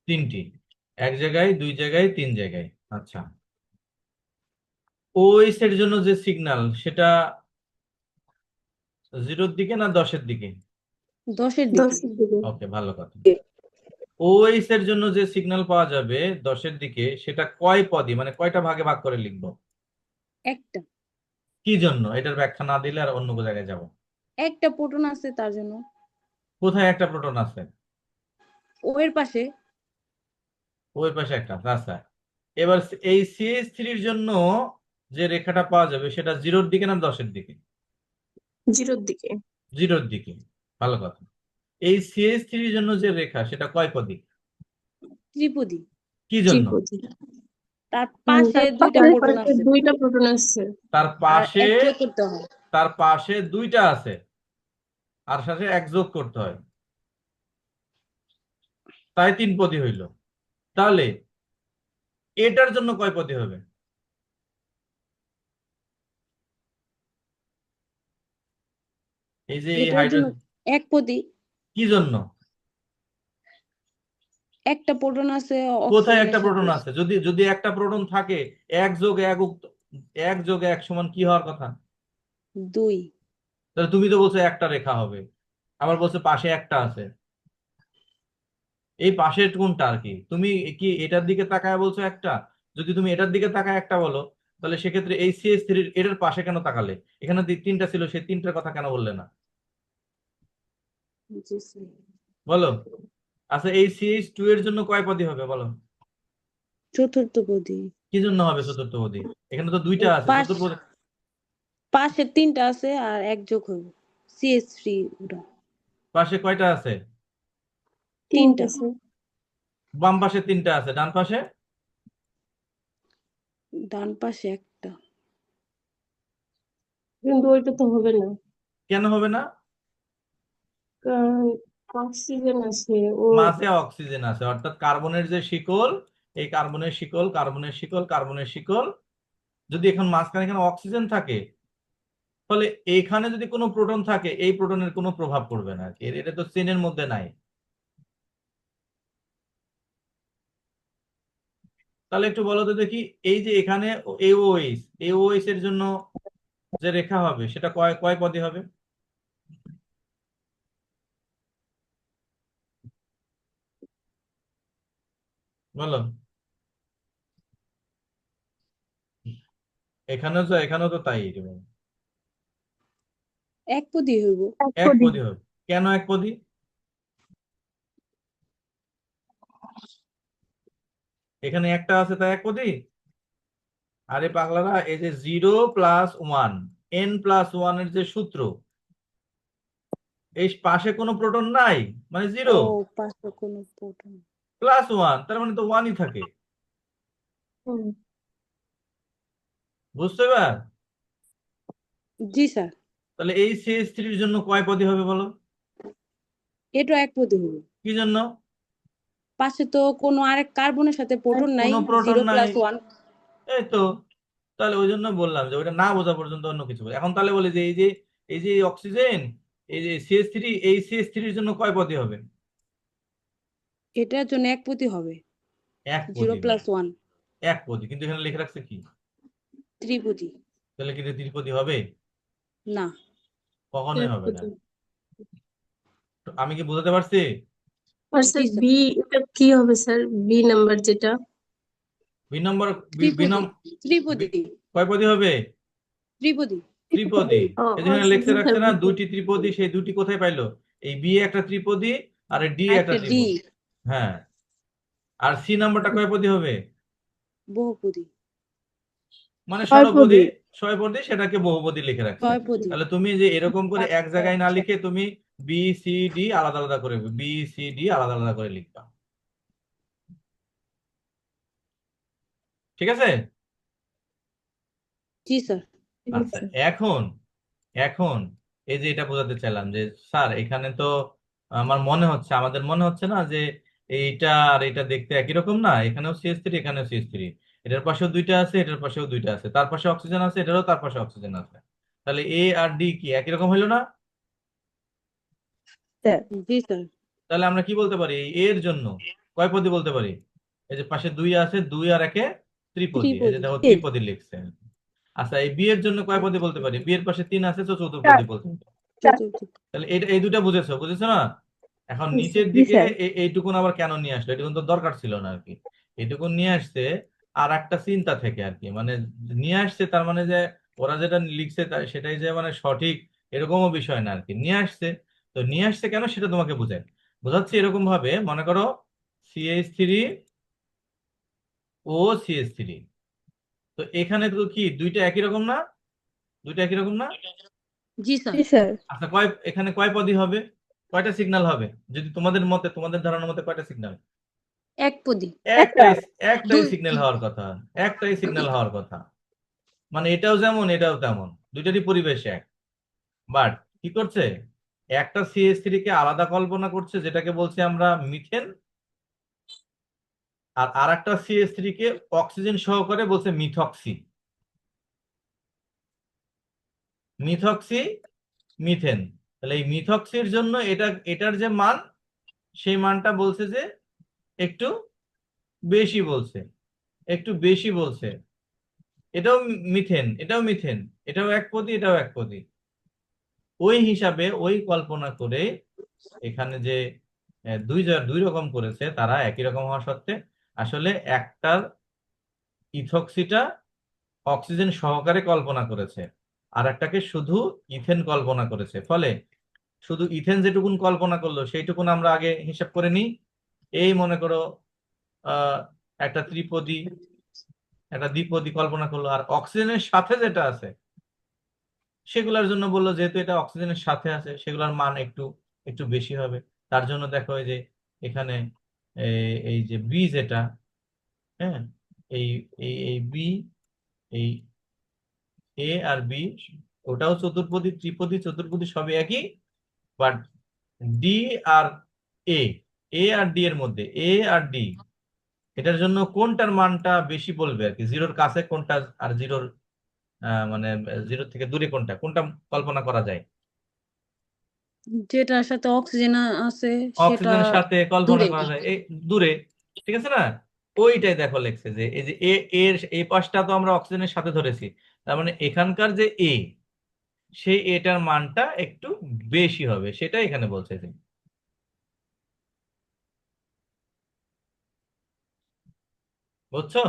তিনটি, এক জায়গায়, দুই জায়গায়, তিন জায়গায়। আচ্ছা, ওএস এর জন্য যে সিগন্যাল সেটা 0-র দিকে না 10-এর দিকে? 10-এর দিকে। 10-এর দিকে। ওকে, ভালো কথা। ওএস এর জন্য যে সিগন্যাল পাওয়া যাবে 10-এর দিকে, সেটা কয় পদী, মানে কয়টা ভাগে ভাগ করে লিখবো? একটা। কি জন্য? এটার ব্যাখ্যা না দিলে আর অন্য জায়গায় যাব। একটা প্রোটন আছে তার জন্য। কোথায় একটা প্রোটন আছে? ও এর পাশে। ওই পাশে একটা, আচ্ছা। এবার এই CH3-র জন্য যে রেখাটা পাওয়া যাবে সেটা 0-র দিকে না 10-এর দিকে? 0-র দিকে। 0-র দিকে, ভালো কথা। এই CH3-র জন্য যে রেখা সেটা কয় পদী? ত্রিপদী। কি জন্য? ত্রিপদী। তার পাশে তার দুইটা পাশে প্রোটন আছে। দুইটা প্রোটন আছে। তার আর পাশে, এক যোগ করতে হয়। তার পাশে দুইটা আছে আর সাথে এক যোগ করতে হয়, তাই 3 পদী হইল। তাহলে এটার জন্য কয় পদী হবে? এই যে এই এটার জন্য হাইড্রোজেন, এক পদী। কি জন্য? একটা প্রোটন আছে কোথায় অক্সিজেনের একটা সাথে। প্রোটন আছে? যদি যদি একটা প্রোটন থাকে, এক যোগ এক এক যোগ এক সমান কি হওয়ার কথা? 2। তাহলে তুমি তো বলছো একটা রেখা হবে, আবার বলছো পাশে একটা আছে। এই পাশের কোনটা আর কি? তুমি কি এটার দিকে তাকায় বলছো একটা? যদি তুমি এটার দিকে তাকায় একটা বলো, তাহলে সেক্ষেত্রে এই CH3 এটার পাশে কেন তাকালে? এখানে তিনটা ছিল, সেই তিনটার কথা কেন বললে না? জি স্যার। বলো। আচ্ছা, এই CH2 এর জন্য কয় পদী হবে বলো? চতুর্থ পদী। কি জন্য হবে চতুর্থ পদী? এখানে তো দুইটা আছে চতুর্থ পদী। পাশে তিনটা আছে আর এক যোগ হইব। CH3 ওটা। পাশে কয়টা আছে? তিনটা। আছে। বাম পাশে তিনটা আছে, ডান পাশে? ডান পাশে একটা। কিন্তু ওইটা তো হবে না, কেন হবে না? কারণ অক্সিজেন আছে ও। মাঝে অক্সিজেন আছে, অর্থাৎ কার্বনের যে শিকল, এই কার্বনের শিকল, কার্বনের শিকল, কার্বনের শিকল, যদি এখন মাঝখানে এখানে অক্সিজেন থাকে, ফলে এখানে যদি কোনো প্রোটন থাকে এই প্রোটনের কোনো প্রভাব পড়বে না আর কি, এটা তো চেনের মধ্যে নাই। তাহলে একটু বলো তো দেখি, এই যে এখানে AOH, AOH এর জন্য যে রেখা হবে সেটা কয় কয় পদী হবে? বলো। এখানেও তো তাই রে বাবা। এক পদই হইব। এক এক পদী। পদী হবে। কেন এক পদী? এখানে একটা আছে তাই এক পদী? আরে পাগলারা, এই যে 0+1 n+1 এর যে সূত্র, এই পাশে কোনো প্রোটন নাই, মানে ও 0 পাশে কোনো প্রোটন। +1, তার মানে তো 1ই থাকে। হুম। বুঝতে এবার? জি স্যার। তাহলে এই CH3 এর জন্য কয় পদী হবে বলো? এটা এক পদই হইব। কি জন্য? পাশে তো কোনো আরেক কার্বনের সাথে প্রোটন নাই, কোনো প্রোটন নাই, 0+1। এই তো। তাহলে ওই জন্য বললাম যে ওইটা না বোঝা পর্যন্ত অন্য কিছু বলি। এখন তাহলে বলি যে এই যে অক্সিজেন, এই যে CH3, এই CH3 এর জন্য কয় পদী হবে? এটার জন্য এক পদই হবে, এক জিরো পদী না, প্লাস ওয়ান এক পদী, কিন্তু এখানে লিখে রাখছে কি? ত্রিপদী। তাহলে কি এটা ত্রিপদী হবে? না। কখনোই এক হবে না। পদী। তো আমি কি বোঝাতে পারছি? আর জি স্যার স্যার। বি, এটা কি হবে স্যার, বি নাম্বার যেটা? বি নম্বর, ত্রিপদী। ত্রিপদী। কয় পদী হবে? ত্রিপদী। ত্রিপদী। ও এই যে ও এখানে লেখছে জি স্যার, রাখছে না বুঝতে দুইটি ত্রিপদী, সেই দুটি কোথায় পাইলো? এই বি একটা ত্রিপদী আর ডি একটা একটা ডি ত্রিপদী। হ্যাঁ। আর সি নাম্বারটা কয় পদী হবে? বহুপদী। মানে ছয় ষড়পদী। পদী। ছয়পদী, সেটাকে বহুপদী লিখে রাখছে। ছয়পদী। তাহলে তুমি যে এরকম করে এক জায়গায় না লিখে তুমি বি সি ডি আলাদা আলাদা করে, বি সি ডি আলাদা আলাদা করে লিখবা। ঠিক আছে? জি স্যার। আচ্ছা, পেরেছি। এখন এখন এই যে এটা বোঝাতে চাইলাম যে স্যার এখানে তো আমাদের মনে হচ্ছে না যে এইটা আর এটা দেখতে একই রকম না, এখানেও CH3, এখানেও CH3, এটার পাশেও দুইটা আছে, এটার পাশেও দুইটা আছে, তার পাশে অক্সিজেন আছে, এটারও তার পাশে অক্সিজেন আছে। তাহলে এ আর ডি কি একই রকম হইলো না? স্যার জি স্যার। তাহলে আমরা কি বলতে পারি, এই এর জন্য কয় পদী বলতে পারি? এই যে পাশে দুই আছে, দুই আর একে ত্রিপদী, এই যে ত্রিপদী। দেখো ত্রিপদী লিখছে। আচ্ছা, এই বি এর জন্য কয় পদী বলতে পারি? বি এর পাশে 3 আছে, তো চতুর্পদী বলতে পারি। চতুর্থী। তাহলে এই দুটা বুঝেছো, বুঝেছো না? এখন নিচের জি দিকে স্যার। এইটুকুন আবার কেন নিয়ে আসলো? এটুকুন তো দরকার ছিল না আর কি। এইটুকুন নিয়ে আসছে আর একটা চিন্তা থেকে আর কি, মানে নিয়ে আসছে তার মানে যে ওরা যেটা লিখছে সেটাই যে মানে সঠিক, এরকমও বিষয় না আর কি। নিয়ে আসছে, তো নিয়ে আসছে কেন সেটা তোমাকে বোঝাচ্ছি এরকম ভাবে। মনে করো CH3 ও CH3, তো এখানে তো কি দুইটা একই রকম না? দুইটা একই রকম না? জি স্যার। জি স্যার। আচ্ছা, এখানে কয় পদী হবে? কয়টা সিগন্যাল হবে যদি তোমাদের মতে, তোমাদের ধারণার মতে কয়টা সিগন্যাল? এক পদী। একটা। একটাই, একটাই দুই। সিগন্যাল হওয়ার কথা। একটাই সিগন্যাল হওয়ার কথা। মানে এটাও যেমন এটাও তেমন, দুইটারই পরিবেশ এক। বাট কি করছে, একটা CH3 কে আলাদা কল্পনা করছে, যেটাকে বলছি আমরা মিথেন, আর আরেকটা CH3 কে অক্সিজেন সহকারে বলছে মিথক্সি। Methoxy, methane. তাহলে এই মিথক্সির জন্য এটার যে মান, সেই মানটা বলছে যে একটু বেশি বলছে, একটু বেশি বলছে। এটাও মিথেন, এটাও মিথেন, এটাও এক পদী, এটাও এক পদী। ওই হিসাবে ওই কল্পনা করে এখানে যে দুই রকম করেছে, তারা একই রকম হওয়া সত্ত্বে আসলে একটার ইথক্সিটা অক্সিজেন সহকারে কল্পনা করেছে, আর একটাকে শুধু ইথেন কল্পনা করেছে। ফলে শুধু ইথেন যেটুকুন কল্পনা করলো সেইটুকুন আমরা আগে হিসাব করে নিই। এই মনে করো আহ একটা ত্রিপদী, একটা দ্বিপদী কল্পনা করলো, আর অক্সিজেনের সাথে যেটা আছে সেগুলোর জন্য বললো যেহেতু এটা অক্সিজেনের সাথে আছে সেগুলোর মান একটু একটু বেশি হবে। তার জন্য দেখো এই যে এখানে এই যে বি যেটা, হ্যাঁ, এই এই বি, এই এ আর বি, ওটাও চতুর্পদী, ত্রিপদী, চতুর্পদী সবই একই। But D R A, A R D এর মধ্যে, এ আর ডি, এটার জন্য কোনটার মানটা বেশি বলবে আর কি, জিরোর কাছে কোনটা আর জিরোর মানে জিরো থেকে দূরে কোনটা, কোনটা কল্পনা করা যায়? যেটার সাথে অক্সিজেন আছে সেটা অক্সিজেনের সাথে কল্পনা দূরে। করা যায় এই দূরে। ঠিক আছে না? ওইটাই দেখো লেখছে যে এই যে এর এই পাশটা তো আমরা অক্সিজেনের সাথে ধরেছি, তার মানে এখানকার যে সেই এটার মানটা একটু বেশি হবে, সেটা এখানে বলছে যে। বুঝছো?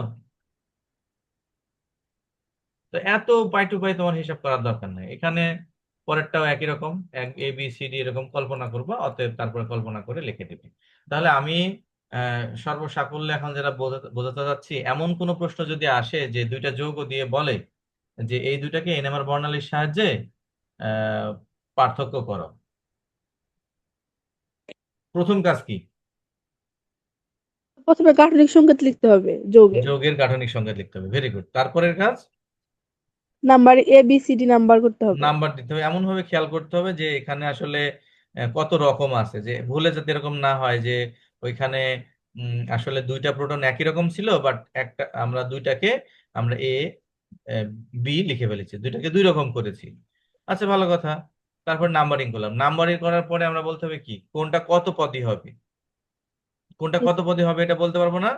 তো এত পাই টু পাই তোমার হিসাব করার দরকার নেই এখানে। পরেরটাও একই রকম, এক এ বি সি ডি এরকম কল্পনা করবো, অতএব তারপরে কল্পনা করে লিখে দিবে। তাহলে আমি সর্বসাকুল্যে এখন যেটা বোঝাতে যাচ্ছি, এমন কোন প্রশ্ন যদি আসে যে দুইটা যৌগ দিয়ে বলে যে এই দুইটাকে এনএমআর বর্ণালীর সাহায্যে আহ পার্থক্য করো, প্রথম কাজ কি? প্রথমে গাঠনিক সংকেত লিখতে হবে যৌগের। যৌগের গাঠনিক সংকেত লিখতে হবে, ভেরি গুড। তারপরের কাজ নাম্বার ABCD নাম্বার করতে হবে। নাম্বার দিতে হবে, এমন ভাবে খেয়াল করতে হবে যে এখানে আসলে কত রকম আছে, যে ভুলে যাতে এরকম না হয় যে ওইখানে আসলে দুইটা প্রোটন একই রকম ছিল, বাট একটা আমরা দুইটাকে আমরা এ বি লিখে ফেলেছি, দুইটাকে দুই রকম করেছি। আচ্ছা, ভালো কথা। তারপর নাম্বারিং করলাম, নাম্বারিং করার পরে আমরা বলতে হবে কি কোনটা কত পদী হবে, কোনটা কত পদী হবে এটা বলতে পারবো না।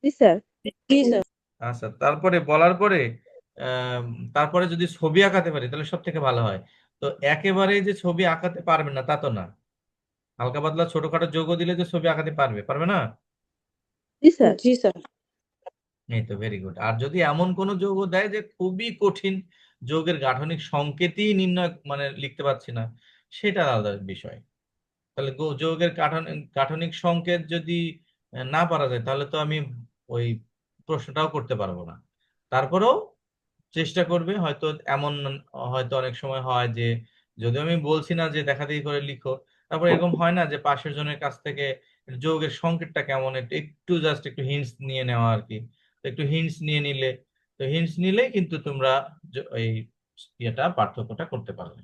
জি স্যার। জি স্যার। আচ্ছা, তারপরে বলার পরে আম, তারপরে যদি ছবি আঁকাতে পারি তাহলে সব থেকে ভালো হয়। তো একেবারে যে ছবি আঁকাতে পারবে না তা তো না, হালকা পাতলা ছোটখাটো যৌগ দিলে যে ছবি আঁকাতে পারবে, পারবে না? জি স্যার। জি স্যার। এই তো, ভেরি গুড। আর যদি এমন কোন যৌগ দেয় যে খুবই কঠিন, যৌগের গাঠনিক সংকেতই নির্ণয় মানে লিখতে পারছি না, সেটা আলাদা বিষয়। তাহলে যৌগের গাঠনিক সংকেত যদি না পারা যায় তাহলে তো আমি ওই প্রশ্নটাও করতে পারবো না। তারপরেও চেষ্টা করবে হয়তো, এমন হয়তো অনেক সময় হয় যে যদি আমি বলছি না যে দেখা দেখি করে লিখো, তারপর এরকম হয় না যে পাশের জনের কাছ থেকে যৌগের সংকেতটা কেমন একটু একটু জাস্ট একটু হিন্টস নিয়ে নেওয়া আর কি। তো একটু হিন্টস নিয়ে নিলে, তো হিন্টস নিলেই কিন্তু তোমরা এই ইয়েটা পার্থক্যটা করতে পারবে।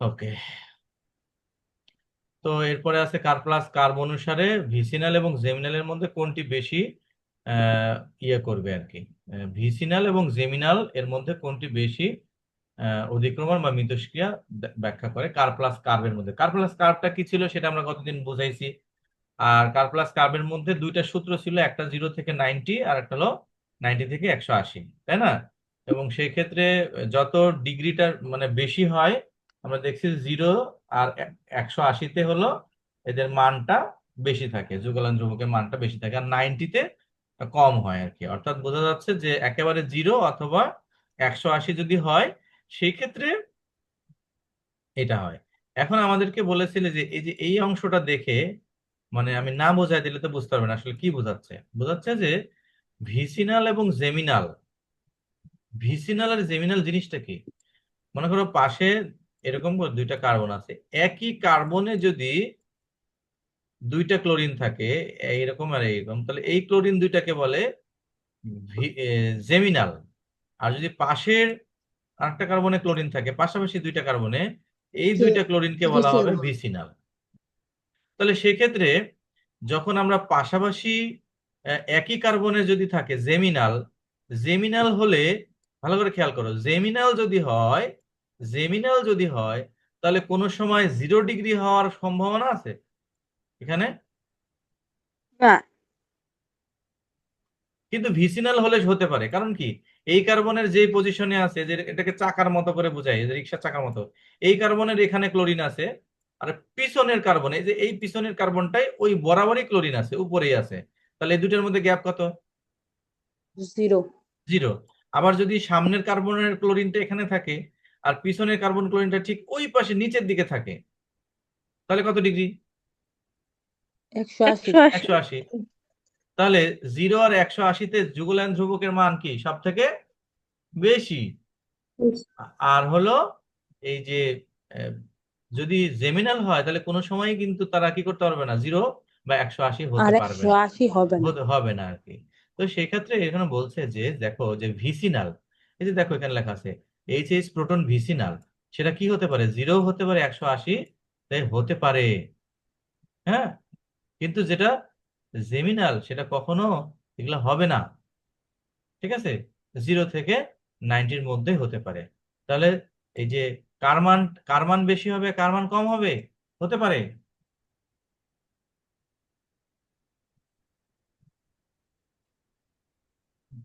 ওকে। তো এরপরে আছে কার প্লাস কার্ব অনুসারে ভিসিনাল এবং জেমিনালের মধ্যে কোনটি বেশি আহ ইয়ে করবে আর কি। ভিসিনাল এবং জেমিনাল এর মধ্যে কোনটি বেশি অধিক্রমণ বা মিথস্ক্রিয়া ব্যাখ্যা করে কার প্লাস কার্বের মধ্যে। কার প্লাস কার্বটা কি ছিল সেটা আমরা কতদিন বুঝাইছি। আর কার প্লাস কার্বের মধ্যে দুইটা সূত্র ছিল, একটা 0 থেকে 90 আর একটা হলো 90 থেকে 180, তাই না? এবং সেই ক্ষেত্রে যত ডিগ্রিটা মানে বেশি হয়, আমরা দেখছি 0 আর 180-তে হলো এদের মানটা বেশি থাকে, যুগলান ধ্রুবকের মানটা বেশি থাকে, আর 90-তে কম হয় আর কি। অর্থাৎ বোঝা যাচ্ছে যে একেবারে 0 অথবা 180 যদি হয় সেই ক্ষেত্রে এটা হয়। এখন আমাদেরকে বলেছিলে যে এই যে এই অংশটা দেখে, মানে আমি না বোঝাই দিলে তো বুঝতে পারবে না আসলে কি বোঝাচ্ছে। বোঝাচ্ছে যে ভিসিনাল এবং জেমিনাল, ভিসিনাল আর জেমিনাল জিনিসটা কি। মনে করো পাশে এরকম করে দুইটা কার্বন আছে, একই কার্বনে যদি দুইটা ক্লোরিন থাকে, এইরকম আর এইরকম, তাহলে এই ক্লোরিন দুইটাকে বলে জেমিনাল। আর যদি পাশের আরেকটা কার্বনে ক্লোরিন থাকে, পাশাপাশি দুইটা কার্বনে, এই দুইটা ক্লোরিনকে বলা হবে ভিসিনাল। তাহলে সেক্ষেত্রে যখন আমরা পাশাপাশি একই কার্বনে যদি থাকে জেমিনাল, জেমিনাল হলে ভালো করে খেয়াল করো, জেমিনাল যদি হয়, জেমিনাল যদি হয় তাহলে কোনো সময় 0 ডিগ্রি হওয়ার সম্ভাবনা আছে এখানে, না। কিন্তু ভিসিনাল হলে হতে পারে। কারণ কি, এই কার্বনের যে পজিশনে আছে, যে এটাকে চাকার মতো করে বোঝাই, যে রিক্সা চাকার মতো, এই কার্বনের এখানে ক্লোরিন আছে, আর পিছনের কার্বনে, যে এই পিছনের কার্বনটাই ওই বরাবরই ক্লোরিন আছে, উপরেই আছে, তাহলে এই দুটোর মধ্যে গ্যাপ কত? 0। 0। আবার যদি সামনের কার্বনের ক্লোরিনটা এখানে থাকে আর পিছনের কার্বন ক্লোরিনটা ঠিক ওই পাশে নিচের দিকে থাকে, তাহলে কত ডিগ্রি? 180। 180। 180। তাহলে 0 আর 180-তে যুগলান ধ্রুবকের মান কি সব থেকে বেশি? আর হলো এই যে আহ, যদি জেমিনাল হয় তাহলে কোনো সময় কিন্তু তারা কি করতে পারবে না, 0 বা 180 হতে আর পারবে না, 180 হবে না। হবে না আর কি। তো সেই ক্ষেত্রে এখানে বলছে যে দেখো যে ভিসিনাল, এই যে দেখো এখানে লেখা আছে এইচএইচ প্রোটন ভিসিনাল, সেটা কি হতে পারে, 0 হতে পারে, 180 তাই হতে পারে। হ্যাঁ, কিন্তু যেটা জেমিনাল সেটা কখনো এগুলো হবে না, ঠিক আছে? 0 থেকে 90-র মধ্যে হতে পারে। তাহলে এই যে কার মান বেশি হবে, কার মান কম হবে, হতে পারে।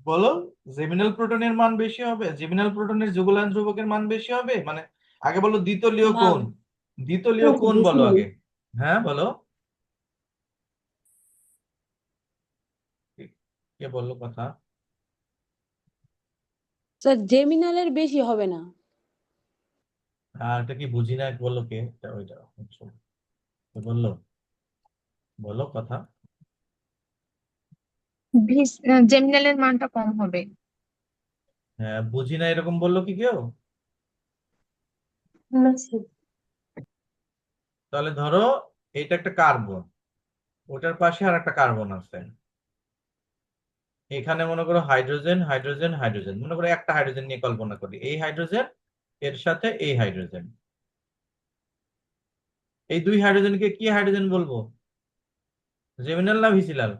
বলো, জেমিনাল প্রোটনের মান বেশি হবে, জেমিনাল প্রোটনের যুগলান ধ্রুবকের মান বেশি হবে, মানে আগে বলো দ্বিতলীয় না। কোণ, দ্বিতলীয় কোণ বলো আগে। হ্যাঁ বলো। কে বললো কথা? স্যার জেমিনালের বেশি হবে না। আর এটা কি বুঝি না বললো কে? ওইটা কে বললো? বলো কথা। জেমিনালের মানটা কম হবে। হ্যাঁ, বুঝি না এরকম বললো কি কেউ? না স্যার। তাহলে ধরো এটা একটা কার্বন, ওটার পাশে আর একটা কার্বন আছে, এখানে মনে করো হাইড্রোজেন হাইড্রোজেন হাইড্রোজেন, মনে করো একটা হাইড্রোজেন নিয়ে কল্পনা করি, এই হাইড্রোজেন এর সাথে এই হাইড্রোজেন, এই দুই হাইড্রোজেনকে কি হাইড্রোজেন বলবো? জেমিনাল না ভিসিনাল?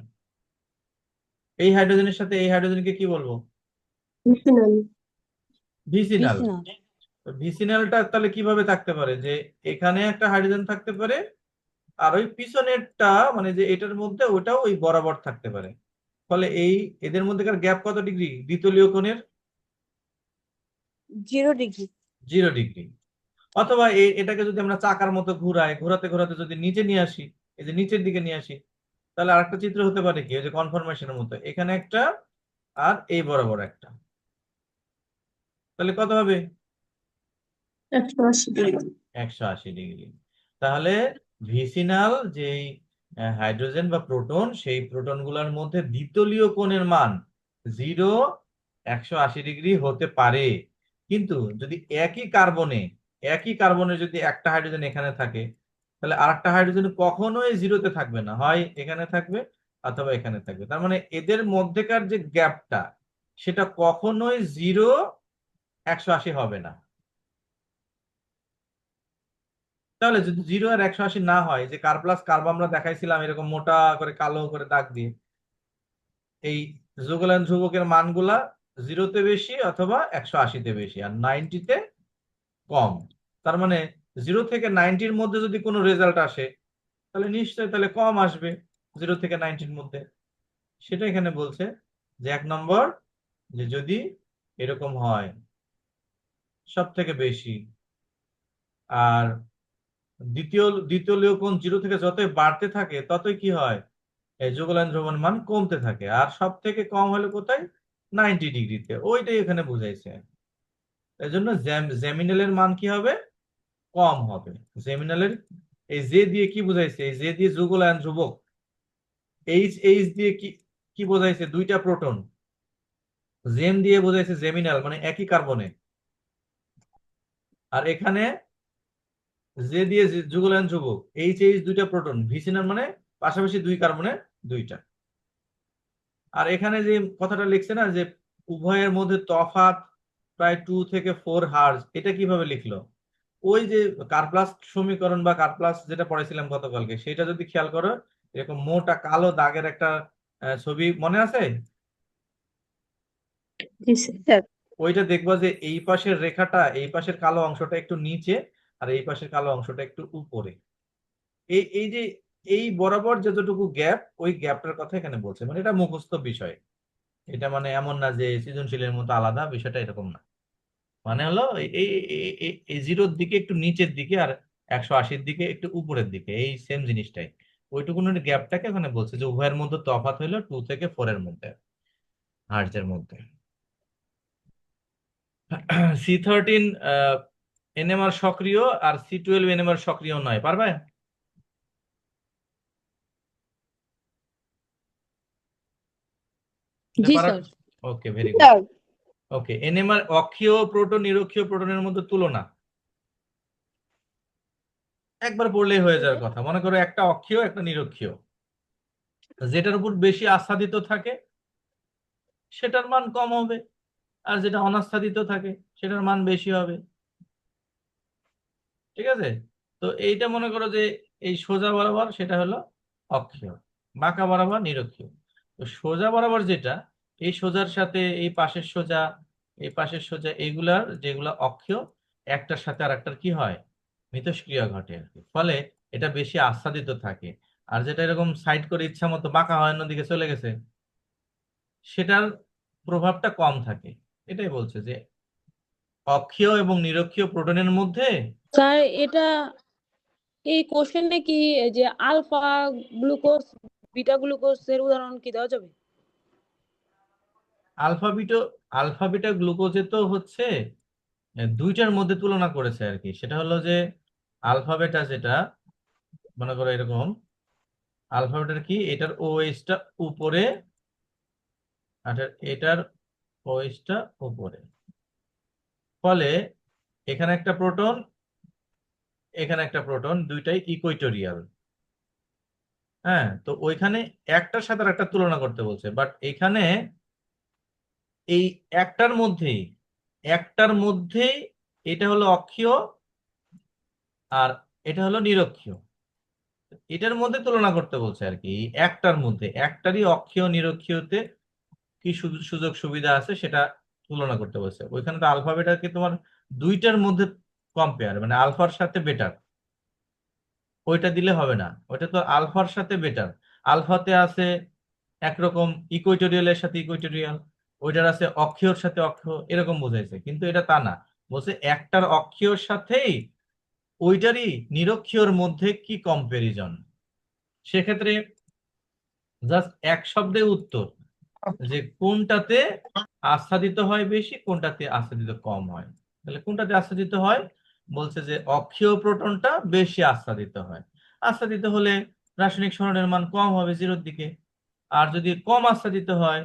এই হাইড্রোজেনের সাথে এই হাইড্রোজেনকে কি বলবো? ভিসিনাল। ভিসিনাল। ভিসিনাল। ভিসিনালটা তাহলে কিভাবে থাকতে পারে যে এখানে একটা হাইড্রোজেন থাকতে পারে, আর ওই পিছনেরটা মানে যে এটার মধ্যে ওটাও ওই বরাবর থাকতে পারে, ফলে এই এদের মধ্যেকার গ্যাপ কত ডিগ্রি দ্বিতলীয় কোণের? 0 ডিগ্রি। 0 ডিগ্রি। অথবা এটাকে যদি আমরা চাকার মতো ঘুরাই, ঘোরাতে ঘোরাতে যদি নিচে নিয়ে আসি, এই যে নিচের দিকে নিয়ে আসি, তাহলে আরেকটা চিত্র হতে পারে কি, ওই যে কনফরমেশনের মতো, এখানে একটা আর এই বরাবর একটা, তাহলে কত হবে? 180 ডিগ্রি। 180 ডিগ্রি। তাহলে ভিসিনাল যেই হাইড্রোজেন বা প্রোটন, সেই প্রোটন গুলার মধ্যে দ্বিতলীয় কোণের মান 0, 180 ডিগ্রি হতে পারে। কিন্তু যদি একই কার্বনে যদি একটা হাইড্রোজেন এখানে থাকে, তাহলে আরেকটা হাইড্রোজেন কখনোই 0-তে থাকবে না, হয় এখানে থাকবে অথবা এখানে থাকবে। তার মানে এদের মধ্যেকার যে গ্যাপটা, সেটা কখনোই 0, 180 হবে না। তাহলে যদি 0 আর 180 না হয়, যে কার প্লাস কার্ব আমরা দেখাইছিলাম এরকম মোটা করে কালো করে দাগ দিয়ে, এই যুগলান ধ্রুবকের মানগুলা 0-তে বেশি অথবা 180-তে বেশি আর 90-তে কম। তার মানে 0 থেকে 90-র মধ্যে যদি কোনো রেজাল্ট আসে, তাহলে নিশ্চয়ই তাহলে কম আসবে 0 থেকে 90-র মধ্যে। সেটা এখানে বলছে যে 1 নম্বর, যে যদি এরকম হয় সব থেকে বেশি, আর দ্বিতীয় কোণ 0 থেকে যতই বাড়তে থাকে ততই কি হয়, এই যুগলান ধ্রুবণ মান কমতে থাকে, আর সব থেকে কম হলে কোথায়? 90 ডিগ্রিতে। ওইটাই এখানে বুঝাইছে। এই জন্য জেমিনালের মান কি হবে? কম হবে। জেমিনালের এই জে দিয়ে কি বুঝাইছে? এই জে দিয়ে যুগলায়ন ধ্রুবক, এইচ এইচ দিয়ে কি কি বোঝাইছে? দুইটা প্রোটন। জেম দিয়ে বোঝাইছে জেমিনাল মানে একই কার্বনে, আর এখানে জে দিয়ে যুগলায়ন ধ্রুবক, এইচ এইচ দুইটা প্রোটন, ভিসিনাল মানে পাশাপাশি দুই কার্বনে দুইটা। আর এখানে যে কথাটা লিখছে না যে উভয়ের মধ্যে তফাৎ প্রায় 2 থেকে 4 হার্জ, এটা কিভাবে লিখলো? ওই যে কার্প্লাস সমীকরণ বা কার্প্লাস যেটা পড়াইছিলাম গতকালকে, সেটা যদি খেয়াল করো, এরকম মোটা কালো দাগের একটা ছবি মনে আছে? জি স্যার। স্যার ওইটা দেখবা যে এই পাশের রেখাটা, এই পাশের কালো অংশটা একটু নিচে আর এই পাশের কালো অংশটা একটু উপরে। এই এই যে এই বরাবর যতটুকু গ্যাপ, ওই গ্যাপটার কথা এখানে বলছে, মানে এটা মুখস্থ বিষয়। এটা মানে এমন না যে সৃজনশীলের মতো আলাদা, বিষয়টা এরকম না। মানে হলো এই 0-র দিকে একটু নিচের দিকে আর 180-র দিকে একটু উপরের দিকে, এই সেম জিনিসটাই, ওইটুকুনের গ্যাপটাকে ওখানে বলছে যে উভয়ের মধ্যে তফাৎ হইলো 2 থেকে 4-এর মধ্যে, হার্জের মধ্যে। C13 এনএমআর সক্রিয় আর C12 এনএমআর সক্রিয় নয়, পারবে? জি sir. Okay, very good. Sir okay, NMR অক্ষীয় প্রোটন নিরক্ষীয় প্রোটনের মধ্যে তুলনা একবার পড়লেই হয়ে যাওয়ার কথা। মনে করো একটা অক্ষীয় একটা নিরক্ষীয়, যেটার উপর বেশি আচ্ছাদিত থাকে সেটার মান কম হবে, আর যেটা অনাচ্ছাদিত থাকে সেটার মান বেশি হবে। ঠিক আছে? তো এইটা মনে করো যে এই সোজা বরাবর সেটা হলো অক্ষীয়, বাঁকা বরাবর নিরক্ষীয়। তো সোজা বরাবর যেটা, এই সোজার সাথে এই পাশের সোজা, এই পাশের সোজা, এইগুলার যেগুলা অক্ষীয়, একটার সাথে আর একটার কি হয়, মিথস্ক্রিয়া ঘটে আর কি। ফলে এটা বেশি আচ্ছাদিত থাকে। আর যেটা এরকম সাইড করে ইচ্ছা মতো বাঁকা হয় অন্যদিকে চলে গেছে, সেটার প্রভাবটা কম থাকে। এটাই বলছে যে অক্ষীয় এবং নিরক্ষীয় প্রোটনের মধ্যে। স্যার এটা এই কোশ্চেনে কি এই যে আলফা গ্লুকোজ বিটা গ্লুকোজ এর উদাহরণ কি দেওয়া যাবে? আলফা বিটা আলফা বিটা গ্লুকোজে তো হচ্ছে দুইটার মধ্যে তুলনা করেছে আর কি। সেটা হলো যে আলফা বেটা যেটা, মনে করো এরকম, আলফা বেটার কি, এটার ওএইচটা উপরে আর এটার ওএইচটা উপরে, ফলে এখানে একটা প্রোটন, এখানে একটা প্রোটন, দুইটাই ইকুইটোরিয়াল। হ্যাঁ, তো ওইখানে একটার সাথে আর একটা তুলনা করতে বলছে, বাট এখানে এই একটার মধ্যেই এটা হলো অক্ষীয় আর এটা হলো নিরক্ষীয়, এটার মধ্যে তুলনা করতে বলছে আর কি। এই একটার মধ্যে, একটারই অক্ষীয় নিরক্ষীয়তে কি সুযোগ সুবিধা আছে সেটা তুলনা করতে বলছে। ওইখানে তো আলফা বেটাকে তোমার দুইটার মধ্যে কম্পেয়ার, মানে আলফার সাথে বেটার, ওইটা দিলে হবে না। ওইটা তো আলফার সাথে বেটার, আলফাতে আছে একরকম ইকুইটোরিয়ালের সাথে ইকুইটোরিয়াল, ওইটার আছে অক্ষীয়র সাথে অক্ষীয়, এরকম বোঝাইছে। কিন্তু এটা তা না, বলছে একটার অক্ষীয়র সাথেই ওইটারই নিরক্ষীয়র মধ্যে কি কম্পারিজন। সেক্ষেত্রে জাস্ট এক শব্দে উত্তর, যে কোনটাতে আচ্ছাদিত হয় বেশি, কোনটাতে আচ্ছাদিত কম হয়। তাহলে কোনটাতে আচ্ছাদিত হয়, বলছে যে অক্ষীয় প্রোটনটা বেশি আচ্ছাদিত হয়। আচ্ছাদিত হলে রাসায়নিক সরণের মান কম হবে, জিরোর দিকে। আর যদি কম আচ্ছাদিত হয়,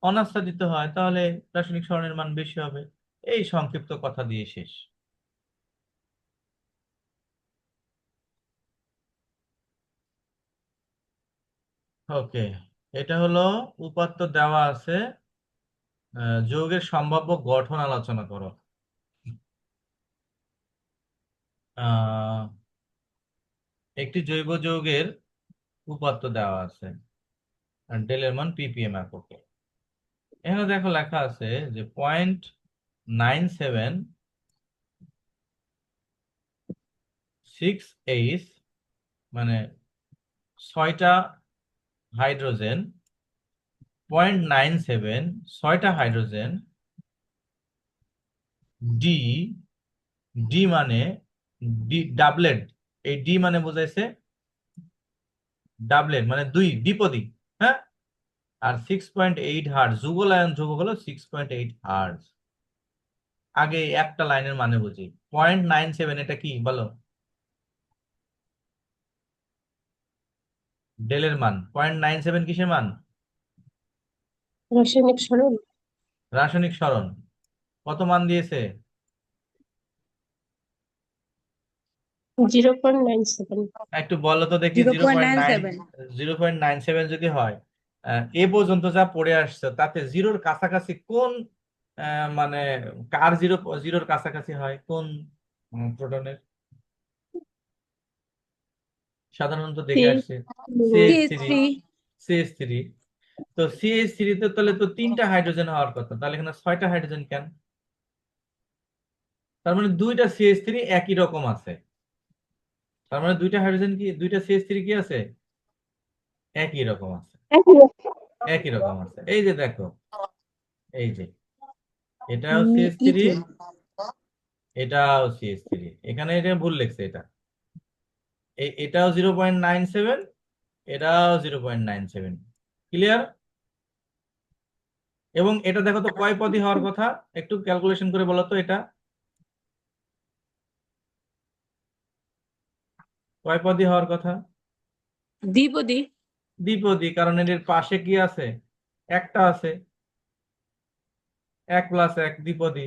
অনাচ্ছাদিত হয়, তাহলে রাসায়নিক সরণের মান বেশি হবে। এই সংক্ষিপ্ত কথা দিয়ে শেষ। ওকে, এটা হলো উপাত্ত দেওয়া আছে, যৌগের সম্ভাব্য গঠন আলোচনা করো। একটি জৈব যৌগের উপাত্ত দেওয়া আছে, আর ডেলের মান ppm এককে। এখানে দেখো লেখা আছে যে 0.976H, মানে 6টা হাইড্রোজেন, 0.97 6টা হাইড্রোজেন, ডি, ডি মানে ডি ডাবলেট, এই ডি মানে বোঝাইছে ডাবলেট মানে দুই, দ্বিপদী। হ্যাঁ, আর 6.8 হার্জ, যুগলায়ন ধ্রুবক হলো 6.8 হার্জ। আগে একটা লাইনের মানে বুঝি। 0.97 এটা কি বলো, ডেলের মান। 0.97 কিসের মান? রাসায়নিক সরণ রাসায়নিক সরণ। কত মান দিয়েছে? 0.97। একটু বলো তো দেখি। 0.97। 0.97 যদি হয়, এ পর্যন্ত যা পড়ে আসছে তাতে জিরোর কাছাকাছি কোন, মানে কার জিরোর কাছাকাছি হয় কোন প্রোটনের? সাধারণত দেখে আসছে CH3। CH3। CH3, তো CH3 তে তাহলে তো 3টা হাইড্রোজেন হওয়ার কথা, তাহলে এখানে 6টা হাইড্রোজেন কেন? তার মানে দুইটা CH3 একই রকম আছে। তার মানে দুইটা হাইড্রোজেন কি, দুইটা CH3 কি আছে, একই রকম আছে, একই রকম আছে। এই যে দেখো, এই যে এটাও CH3, ইথেন। এটাও CH3, এখানে এটা ভুল লিখছে। এটাও 0.97, এটাও 0.97। ক্লিয়ার? এবং এটা দেখো তো কয় পদী হওয়ার কথা, একটু ক্যালকুলেশন করে বলো তো, এটা কয় পদী হওয়ার কথা? দ্বিপদী। দ্বিপদী, কারণ এর পাশে কি আছে, একটা আছে, 1+1 দ্বিপদী।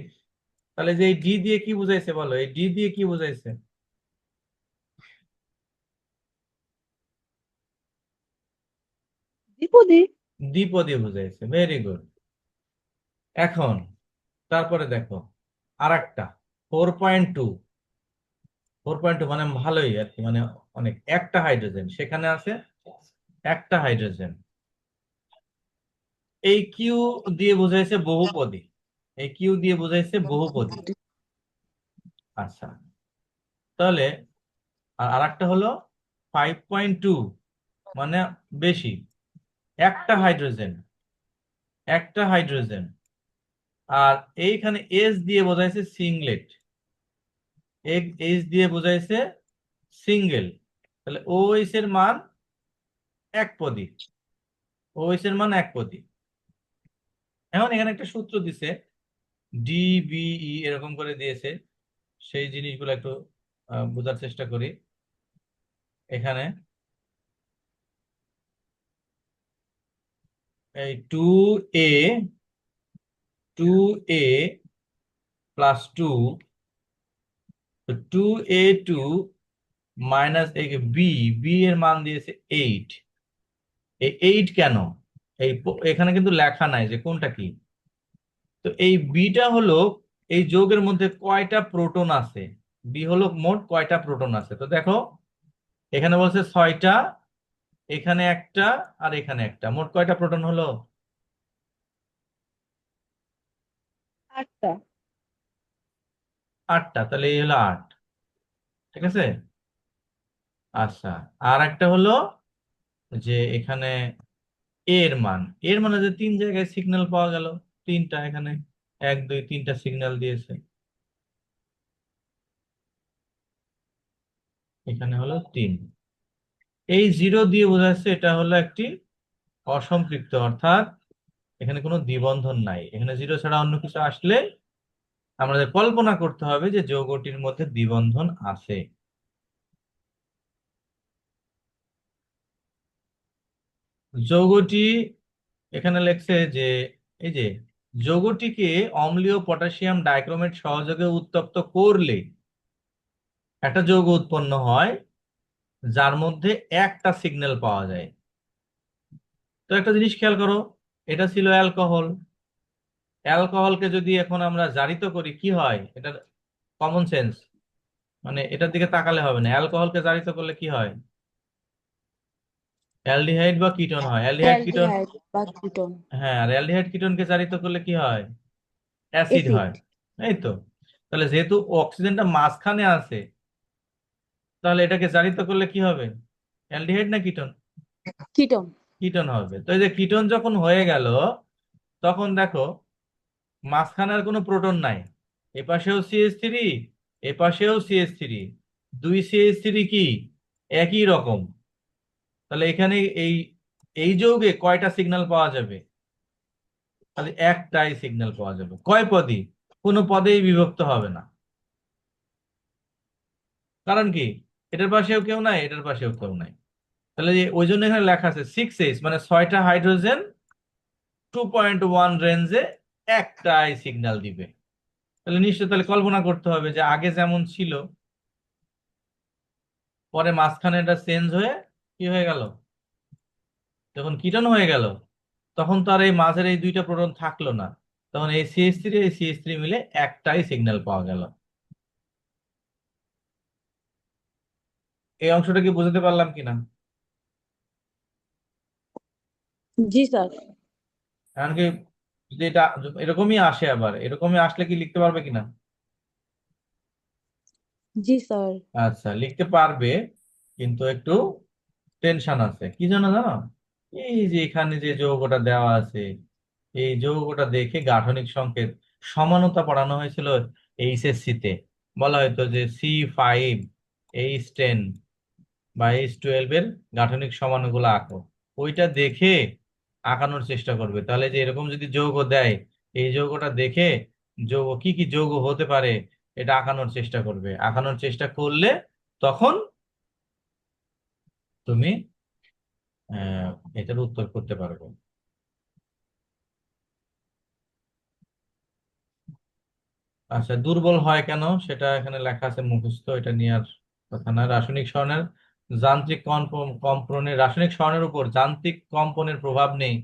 তাহলে যে এই ডি দিয়ে কি বুঝাইছে বলো, এই ডি দিয়ে কি বুঝাইছে? দ্বিপদী। দ্বিপদী বুঝাইছে। Very good. এখন তারপরে দেখো আর একটা 4.2। 4.2 মানে ভালোই আর কি, মানে অনেক, একটা হাইড্রোজেন সেখানে আছে, একটা হাইড্রোজেন। এই কিউ দিয়ে বুঝাইছে বহুপদী, এই কিউ দিয়ে বুঝাইছে বহুপদী। আচ্ছা, তাহলে আর একটা হলো 5.2, মানে বেশি, একটা হাইড্রোজেন, একটা হাইড্রোজেন। আর এইখানে এস দিয়ে বোঝাইছে সিঙ্গলেট, এইচ দিয়ে বোঝাইছে সিঙ্গেল। তাহলে OH এর মান একপদী, OH এর মান একপদী। এখন এখানে একটা সূত্র দিছে, ডিবিই এরকম করে দিয়েছে, সেই জিনিসগুলো একটু বোঝার চেষ্টা করি। এখানে এই 2a 2a plus 2, 2a2 minus B, B এর মান দিয়েছে 8। এই 8 কেন? এখানে কিন্তু লেখা নাই যে কোনটা কি। তো এই বিটা হলো এই যৌগের মধ্যে কয়টা প্রোটন আছে, বি হলো মোট কয়টা প্রোটন আছে। তো দেখো এখানে বলছে 6টা, এখানে একটা, আর এখানে একটা, মোট কয়টা প্রোটন হলো? 8টা। 8টা, তাহলে এই হলো 8। ঠিক আছে। আচ্ছা, আর একটা হলো যে এখানে এর মান, এর মানে যে 3 জায়গায় সিগন্যাল পাওয়া গেল, 3টা এখানে, 1 2 3টা সিগন্যাল দিয়েছে, এখানে হলো 3। এই 0 দিয়ে বোঝাচ্ছে এটা হলো একটি অসম্পৃক্ত, অর্থাৎ এখানে কোনো দ্বিবন্ধন নাই। এখানে 0 ছাড়া অন্য কিছু আসলে আমাদের কল্পনা করতে হবে যে যৌগটির মধ্যে দ্বিবন্ধন আছে। যৌগটি এখানে লেখছে যে এই যে যৌগটিকে অম্লীয় পটাশিয়াম ডাইক্রোমেট সহযোগে উত্তপ্ত করলে একটা যৌগ উৎপন্ন হয় যার মধ্যে একটা সিগন্যাল পাওয়া যায়। তো একটা জিনিস খেয়াল করো, এটা ছিল অ্যালকোহল। অ্যালকোহলকে যদি এখন আমরা জারিত করি কি হয়, এটা কমন সেন্স, মানে এটার দিকে তাকালে হবে না, অ্যালকোহলকে জারিত করলে কি হয়? অ্যালডিহাইড বা কিটোন হয়, অ্যালডিহাইড কিটোন। অ্যালডিহাইড বা কিটোন। হ্যাঁ, আর অ্যালডিহাইড কিটোনকে জারিত করলে কি হয়? Acid acid. হয়। এই তো, তাহলে যেহেতু অক্সিজেনটা মাঝখানে আছে, তাহলে এটাকে জারিত করলে কি হবে? অ্যালডিহাইড না কিটোন? কিটোন। কিটোন হবে। তো এই যে কিটোন যখন হয়ে গেল, তখন দেখো মাঝখানে আর কোনো প্রোটন নাই, এপাশেও CH3, এপাশেও CH3, দুই CH3 কি একই রকম। তাহলে এখানে এই এই যৌগে কয়টা সিগন্যাল পাওয়া যাবে? তাহলে একটাই সিগন্যাল পাওয়া যাবে। কয় পদই? কোনো পদেই বিভক্ত হবে না। কারণ কি, এটার পাশেও কেউ নাই, এটার পাশেও কেউ নাই। তাহলে ওই জন্য এখানে লেখা আছে 6H, মানে 6টা হাইড্রোজেন 2.1 রেঞ্জে একটাই সিগন্যাল দিবে। তাহলে নিশ্চয় তাহলে কল্পনা করতে হবে যে আগে যেমন ছিল, পরে মাঝখানে এটা চেঞ্জ হয়ে কি হয়ে গেল, যখন কিটোন হয়ে গেল, তখন তো আর এই মাঝের এই দুইটা প্রোটন থাকলো না, তখন এই CH3 এই CH3 মিলে একটাই সিগন্যাল পাওয়া গেল। এই অংশটা কি বুঝতে পারলাম কিনা? জি স্যার। এমনকি যদি এটা এরকমই আসে, আবার এরকমই আসলে কি লিখতে পারবে কিনা? জি স্যার। আচ্ছা, লিখতে পারবে, কিন্তু একটু টেনশন আছে। কি জন্য জানো? এই যে এখানে যে যৌগটা দেওয়া আছে, এই যৌগটা দেখে গাঠনিক সংকেত সমানতা পড়ানো হয়েছিল HSC তে। বলা হয়তো যে C5H10 বা H12 এর গাঠনিক সমানুগুলো আঁকো, ওইটা দেখে আঁকানোর চেষ্টা করবে। তাহলে যে এরকম যদি যৌগ দেয়, এই যৌগটা দেখে যৌগ কি কি যৌগ হতে পারে এটা আঁকানোর চেষ্টা করবে। আঁকানোর চেষ্টা করলে তখন তুমি এটার উত্তর করতে পারবে। আচ্ছা, দুর্বল হয় কেন সেটা এখানে লেখা আছে, মুখস্থ, এটা নিয়ে আর কথা না। রাসায়নিক সরণের যান্ত্রিক কম্পনের, রাসায়নিক সরণের উপর যান্ত্রিক কম্পনের প্রভাব নেই,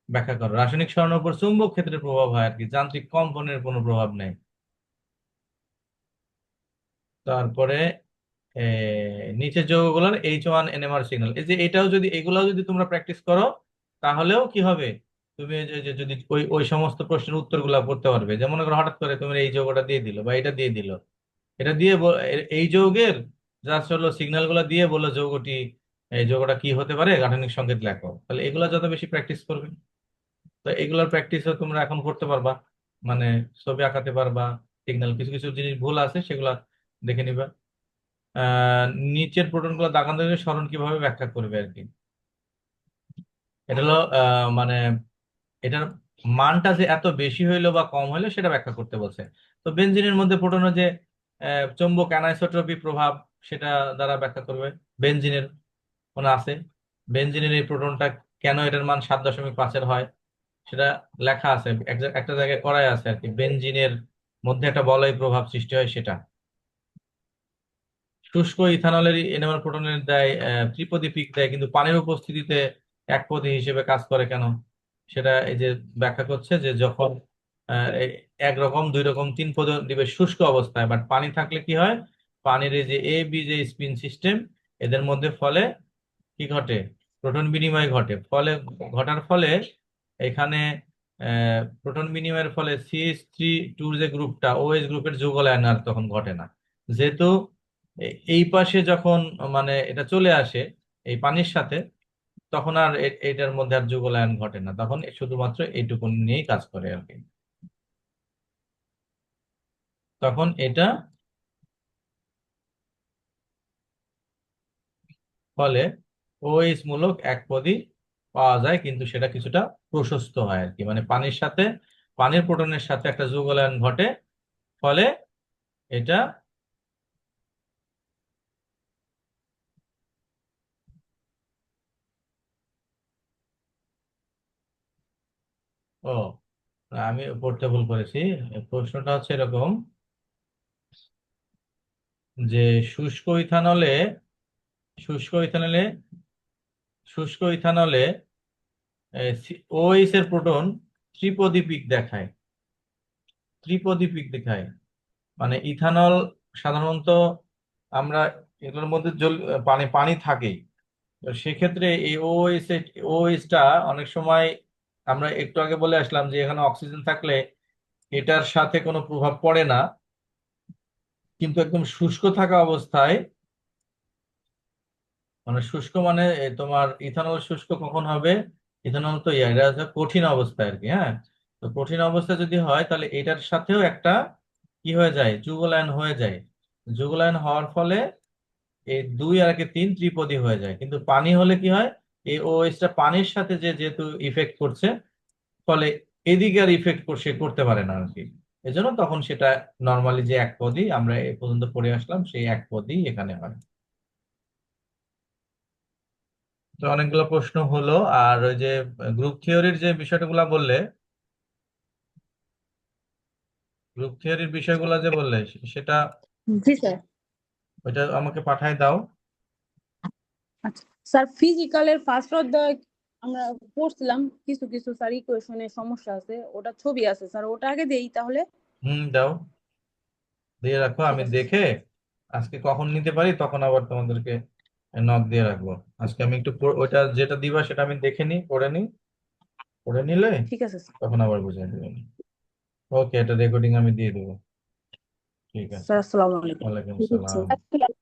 ব্যাখ্যা করো। রাসায়নিক সরণের উপর চুম্বক ক্ষেত্রের প্রভাব হয় আর কি, যান্ত্রিক কম্পনের কোনো প্রভাব নেই। তারপরে নিচের যৌগগুলোর H1 NMR সিগন্যাল, এই যে এটাও যদি, এগুলাও যদি তোমরা প্র্যাকটিস করো, তাহলেও কি হবে, তুমি যদি ওই ওই সমস্ত প্রশ্নের উত্তরগুলো করতে পারবে। যেমন মনে করো হঠাৎ করে তুমি এই যৌগটা দিয়ে দিল বা এটা দিয়ে দিল, এটা দিয়ে এই যৌগের জাস্ট হলো সিগন্যাল গুলা দিয়ে বললো যৌগটি, এই যৌগটা কি হতে পারে গাঠনিক সংকেত লেখো। তাহলে এগুলা যত বেশি প্র্যাকটিস করবে, তো এগুলোর প্র্যাকটিসও তোমরা এখন করতে পারবা, মানে ছবি আঁকাতে পারবা। সিগন্যাল কিছু কিছু জিনিস ভুল আছে সেগুলা দেখে নিবা। আহ নিচের প্রোটন গুলো দাগানোর সরণ কিভাবে ব্যাখ্যা করবে আর কি। এটা হলো মানে এটার মানটা যে এত বেশি হইলো বা কম হইলো সেটা ব্যাখ্যা করতে বলছে। তো বেনজিনের মধ্যে প্রোটনের যে চৌম্বক অ্যানাইসোট্রপি প্রভাব সেটা দ্বারা ব্যাখ্যা করবে। বেনজিনের মনে আছে, বেনজিনের এই প্রোটনটা কেন এটার মান 7.5-এর হয় সেটা লেখা আছে, একটা জায়গায় করাই আছে আর কি। বেনজিনের মধ্যে একটা বলয় প্রভাব সৃষ্টি হয় সেটা। শুষ্ক ইথানলের এনএমআর প্রোটনের দেয় ত্রিপদী পিক দেয়, কিন্তু পানির উপস্থিতিতে একপদী হিসেবে কাজ করে কেন সেটা এই যে ব্যাখ্যা করছে যে যখন একরকম, দুই রকম, তিন পদ দিবে শুষ্ক অবস্থায়, বাট পানি থাকলে কি হয়, পানির এই যে এ বি যে স্পিন সিস্টেম এদের মধ্যে ফলে কি ঘটে, প্রোটন বিনিময় ঘটে। ঘটার ফলে এখানে প্রোটন বিনিময়ের ফলে CH3 যে গ্রুপটা OH গ্রুপের যৌগলায়ন আর তখন ঘটে না। যেহেতু এই পাশে যখন মানে এটা চলে আসে এই পানির সাথে, তখন আর এটার মধ্যে আর যৌগলায়ন ঘটে না, তখন শুধুমাত্র এইটুকু নিয়েই কাজ করে আর কি। তখন এটা ফলে OH মূলক একপদী পাওয়া যায়, কিন্তু সেটা কিছুটা প্রশস্ত হয় আর কি, মানে পানির সাথে, পানির প্রোটনের সাথে একটা যৌগলায়ন ঘটে, ফলে এটা ও আমি পড়তে ভুল করেছি। প্রশ্নটা হচ্ছে এরকম যে শুষ্ক ইথানলে শুষ্ক ইথানলে শুষ্ক ইথানলে OH এর প্রোটন ত্রিপদী পিক দেখায়, ত্রিপদী পিক দেখায়। মানে ইথানল সাধারণত আমরা এগুলোর মধ্যে জল পানি পানি থাকেই, তো সেক্ষেত্রে এই ওএইচটা অনেক সময়, আমরা একটু আগে বলে আসলাম যে এখানে অক্সিজেন থাকলে এটার সাথে কোনো প্রভাব পড়ে না, কিন্তু একদম শুষ্ক থাকা অবস্থায়, মানে শুষ্ক মানে তোমার ইথানল শুষ্ক কখন হবে, ইথানল তো এটা হচ্ছে কঠিন অবস্থায় আর কি, হ্যাঁ। তো কঠিন অবস্থা যদি হয় তাহলে এটার সাথেও একটা কি হয়ে যায়, যুগলায়ন হয়ে যায়। যুগলায়ন হওয়ার ফলে এই 2 আর 3 ত্রিপদী হয়ে যায়। কিন্তু পানি হলে কি হয়, এই ওএইচটা পানির সাথে যেহেতু ইফেক্ট করছে, ফলে এদিকে আর ইফেক্ট সে করতে পারে না আর কি। এজন্য তখন সেটা নর্মালি যে একপদী আমরা এ পর্যন্ত পড়ে আসলাম সেই একপদী এখানে হয়। তো অনেকগুলো প্রশ্ন হলো। আর ওই যে গ্রুপ থিওরির যে বিষয়গুলো বললে, গ্রুপ থিওরির বিষয়গুলো যে বললে সেটা জি স্যার। ওইটা আমাকে পাঠায় দাও। আচ্ছা স্যার, ফিজিক্যালের ফার্স্ট অধ্যায় আমরা পড়ছিলাম, কিছু কিছু স্যার ইকুয়েশনের সমস্যা আছে, ওটা ছবি আছে স্যার, ওটা আগে দেই তাহলে। দাও, দিয়ে রাখো, ঠিক আমি আছে দেখে আজকে কখন নিতে পারি তখন আবার তোমাদেরকে নক দিয়ে রাখবো। আজকে আমি একটু ওইটা যেটা দিবা সেটা আমি দেখে নিই, পড়ে নিই, পড়ে নিলে ঠিক আছে স্যার। তখন আবার বুঝিয়ে দেবেন। ওকে, এটা রেকর্ডিং আমি দিয়ে দেবো। ঠিক আছে। স্যার আসসালামু আলাইকুম। ওয়ালাইকুম ঠিক আছে। সালাম।